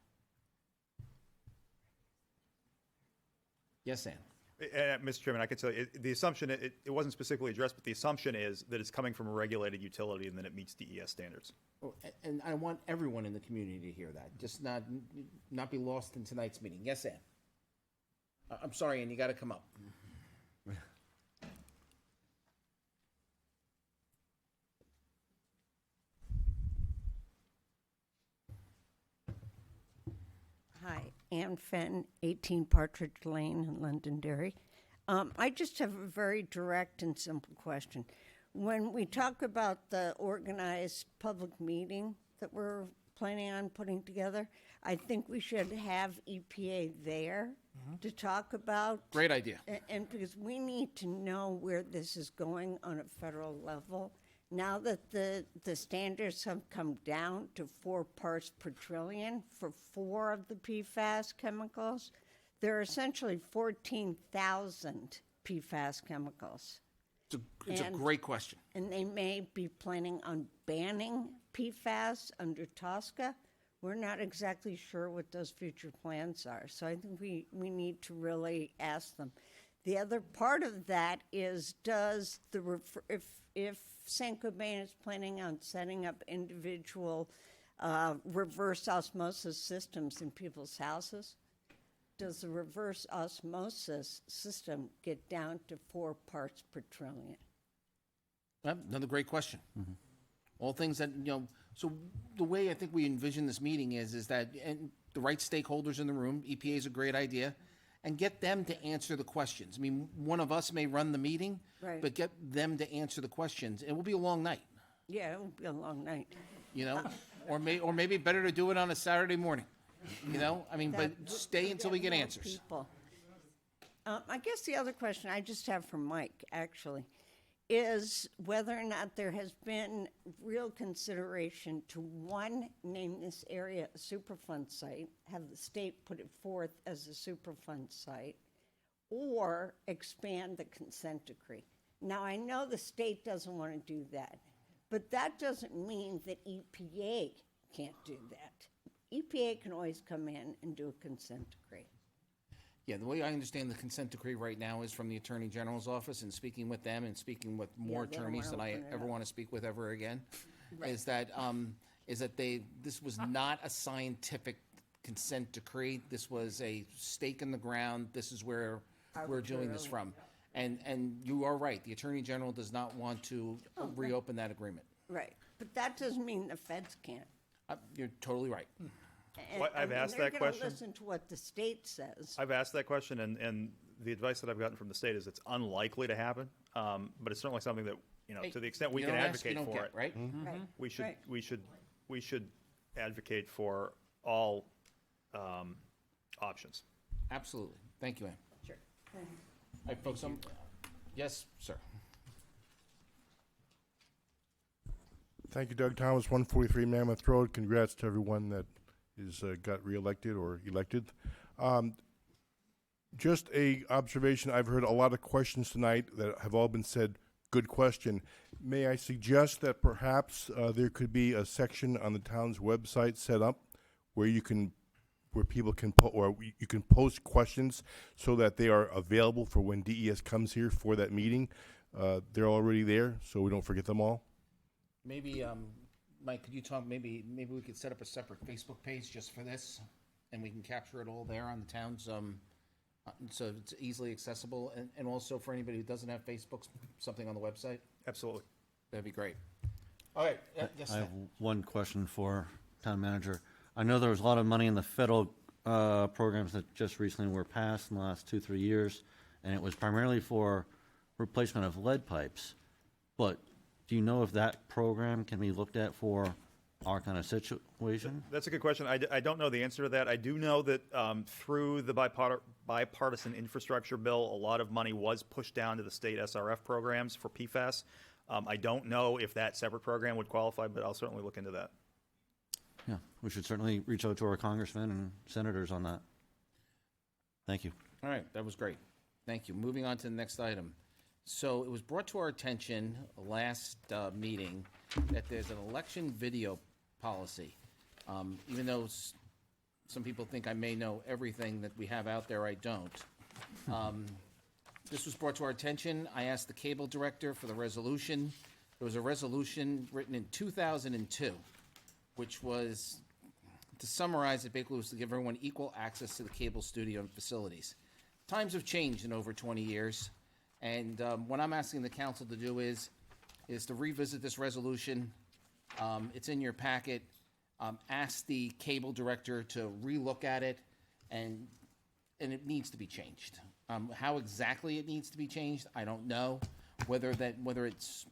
Yes, Ann. Mr. Chairman, I can tell you, the assumption, it wasn't specifically addressed, but the assumption is that it's coming from a regulated utility and then it meets DES standards. Oh, and I want everyone in the community to hear that, just not be lost in tonight's meeting. Yes, Ann. I'm sorry, Ann, you got to come up. Hi, Ann Fenton, 18 Partridge Lane in Londonderry. I just have a very direct and simple question. When we talk about the organized public meeting that we're planning on putting together, I think we should have EPA there to talk about. Great idea. And because we need to know where this is going on a federal level. Now that the standards have come down to 4 parts per trillion for 4 of the PFAS chemicals, there are essentially 14,000 PFAS chemicals. It's a great question. And they may be planning on banning PFAS under TSCA. We're not exactly sure what those future plans are. So I think we need to really ask them. The other part of that is, does the if Saint-Gobain is planning on setting up individual reverse osmosis systems in people's houses, does the reverse osmosis system get down to 4 parts per trillion? Another great question. All things that, so the way I think we envision this meeting is that and the right stakeholders in the room, EPA is a great idea, and get them to answer the questions. I mean, one of us may run the meeting, Right. but get them to answer the questions. It will be a long night, Yeah, it will be a long night. or maybe better to do it on a Saturday morning. I mean, but That- stay until we get more answers. people. I guess the other question I just have for Mike, actually, is whether or not there has been real consideration to, one, name this area a Superfund site, have the state put it forth as a Superfund site, or expand the consent decree. Now, I know the state doesn't want to do that, but that doesn't mean that EPA can't do that. EPA can always come in and do a consent decree. Yeah, the way I understand the consent decree right now is from the Attorney General's office, and speaking with them and speaking with more Yeah, they don't attorneys than wanna I open it ever up. want to speak with ever again, Right. is that this was not a scientific consent decree. This was a stake in the ground. This is where we're doing this from. And you are right, the Attorney General does not want to reopen that agreement. Right, but that doesn't mean the feds can't. You're totally right. And- Well, I've I mean, asked that They're question. going to listen to what the state says. I've asked that question, and the advice that I've gotten from the state is it's unlikely to happen, but it's certainly something that, Hey, to the extent we you can don't ask, you advocate don't for get, it. right? Right. We should advocate for all options. Absolutely. Thank you, Ann. Sure. All right, folks, yes, sir. Thank you, Doug Thomas, 143 Mammoth Road. Congrats to everyone that is got reelected or elected. Just a observation. I've heard a lot of questions tonight that have all been said. Good question. May I suggest that perhaps there could be a section on the town's website set up where you can, where people can you can post questions so that they are available for when DES comes here for that meeting. They're already there, so we don't forget them all. Maybe, Mike, could you talk, maybe we could set up a separate Facebook page just for this, and we can capture it all there on the town's, so it's easily accessible, and also for anybody who doesn't have Facebook, something on the website? Absolutely. That'd be great. All right, yes, I have Stan. one question for town manager. I know there was a lot of money in the federal programs that just recently were passed in the last 2-3 years, and it was primarily for replacement of lead pipes. But do you know if that program can be looked at for our kind of situation? That's a good question. I don't know the answer to that. I do know that through the bipartisan infrastructure bill, a lot of money was pushed down to the state SRF programs for PFAS. I don't know if that separate program would qualify, but I'll certainly look into that. Yeah, we should certainly reach out to our congressmen and senators on that. Thank you. All right, that was great. Thank you. Moving on to the next item. So it was brought to our attention last meeting that there's an election video policy. Even though some people think I may know everything that we have out there, I don't. This was brought to our attention. I asked the cable director for the resolution. There was a resolution written in 2002, which was, to summarize it, basically was to give everyone equal access to the cable studio and facilities. Times have changed in over 20 years, and what I'm asking the council to do is to revisit this resolution. It's in your packet. Ask the cable director to relook at it, and it needs to be changed. How exactly it needs to be changed, I don't know. Whether it's,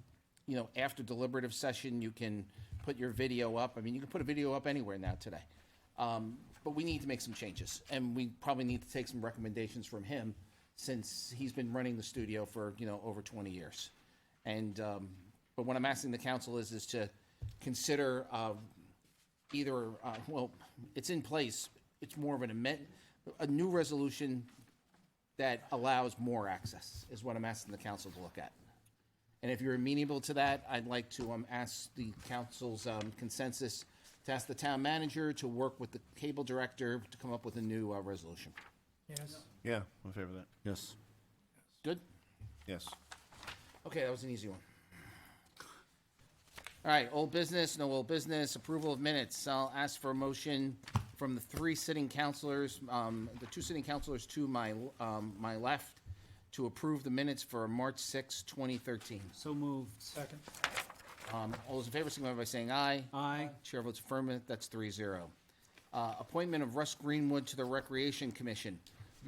after deliberative session, you can put your video up. I mean, you can put a video up anywhere now today. But we need to make some changes, and we probably need to take some recommendations from him, since he's been running the studio for, over 20 years. And, but what I'm asking the council is to consider either, it's in place, it's more of a new resolution that allows more access, is what I'm asking the council to look at. And if you're amenable to that, I'd like to ask the council's consensus to ask the town manager to work with the cable director to come up with a new resolution. Yes. Yeah, I'm in favor of that. Yes. Good? Yes. Okay, that was an easy one. All right, old business, no old business, approval of minutes. I'll ask for a motion from the three sitting councilors, the two sitting councilors to my left, to approve the minutes for March 6, 2013. So moved. Second. All those in favor, signify by saying aye. Aye. Chair votes affirmative, that's 3-0. Appointment of Russ Greenwood to the Recreation Commission.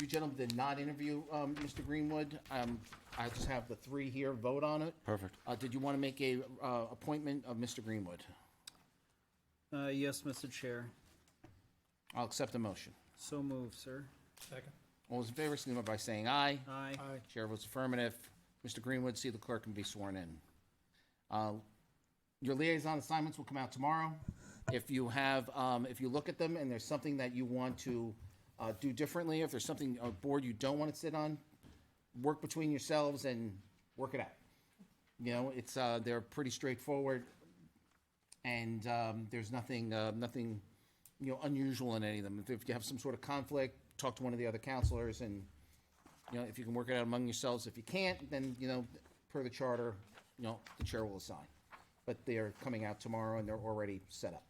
You gentlemen did not interview Mr. Greenwood. I just have the three here vote on it. Perfect. Did you want to make a appointment of Mr. Greenwood? Yes, Mr. Chair. I'll accept the motion. So moved, sir. Second. All those in favor, signify by saying aye. Aye. Aye. Chair votes affirmative. Mr. Greenwood, see the clerk and be sworn in. Your liaison assignments will come out tomorrow. If you have, if you look at them and there's something that you want to do differently, if there's something, a board you don't want to sit on, work between yourselves and work it out. It's, they're pretty straightforward, and there's nothing, unusual in any of them. If you have some sort of conflict, talk to one of the other counselors, and, if you can work it out among yourselves. If you can't, then, per the charter, the chair will assign. But they're coming out tomorrow, and they're already set up.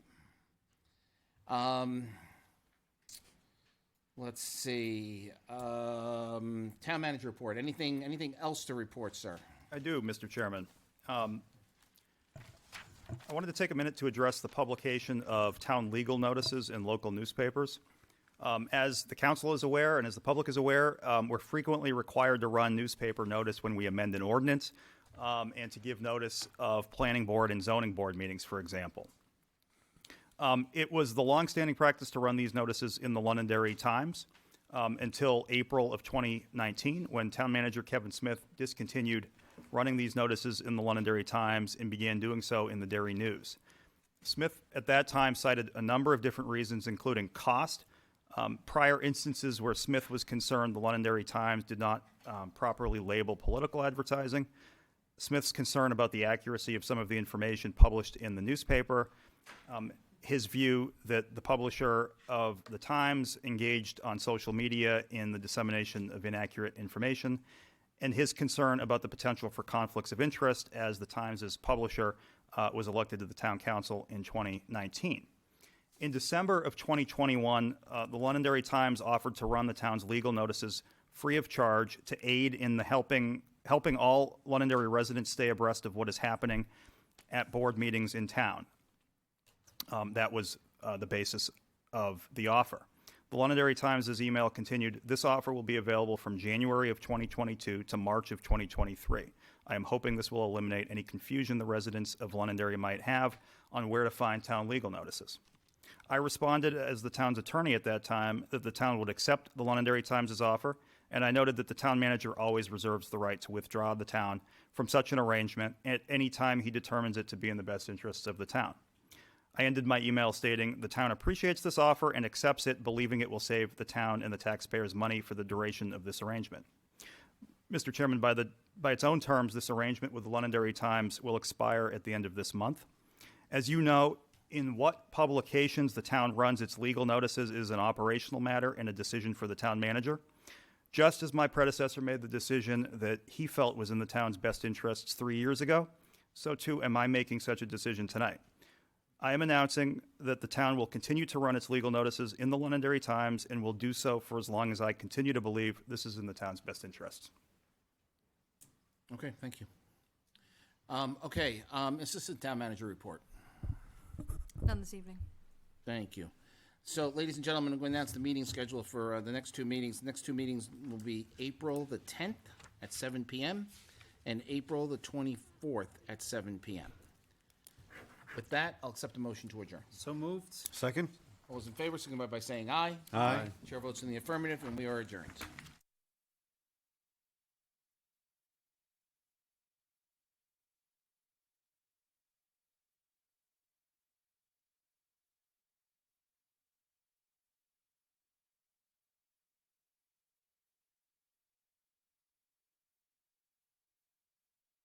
Let's see. Town manager report. Anything else to report, sir? I do, Mr. Chairman. I wanted to take a minute to address the publication of town legal notices in local newspapers. As the council is aware and as the public is aware, we're frequently required to run newspaper notice when we amend an ordinance and to give notice of planning board and zoning board meetings, for example. It was the longstanding practice to run these notices in the Londonderry Times until April of 2019, when town manager Kevin Smith discontinued running these notices in the Londonderry Times and began doing so in the Derry News. Smith at that time cited a number of different reasons, including cost. Prior instances where Smith was concerned the Londonderry Times did not properly label political advertising. Smith's concern about the accuracy of some of the information published in the newspaper. His view that the publisher of the Times engaged on social media in the dissemination of inaccurate information, and his concern about the potential for conflicts of interest as the Times' publisher was elected to the town council in 2019. In December of 2021, the Londonderry Times offered to run the town's legal notices free of charge to aid in the helping all Londonderry residents stay abreast of what is happening at board meetings in town. That was the basis of the offer. The Londonderry Times' email continued, "This offer will be available from January of 2022 to March of 2023. I am hoping this will eliminate any confusion the residents of Londonderry might have on where to find town legal notices." I responded as the town's attorney at that time that the town would accept the Londonderry Times' offer, and I noted that the town manager always reserves the right to withdraw the town from such an arrangement at any time he determines it to be in the best interests of the town. I ended my email stating, "The town appreciates this offer and accepts it, believing it will save the town and the taxpayers money for the duration of this arrangement." Mr. Chairman, by its own terms, this arrangement with the Londonderry Times will expire at the end of this month. As you know, in what publications the town runs its legal notices is an operational matter and a decision for the town manager. Just as my predecessor made the decision that he felt was in the town's best interests 3 years ago, so too am I making such a decision tonight. I am announcing that the town will continue to run its legal notices in the Londonderry Times and will do so for as long as I continue to believe this is in the town's best interests. Okay, thank you. Assistant Town Manager report. None this evening. Thank you. So, ladies and gentlemen, I'm going to announce the meeting schedule for the next two meetings. The next two meetings will be April the 10th at 7 p.m. and April the 24th at 7 p.m. With that, I'll accept a motion to adjourn. So moved. Second? All those in favor, signify by saying aye. Aye. Chair votes in the affirmative, and we are adjourned.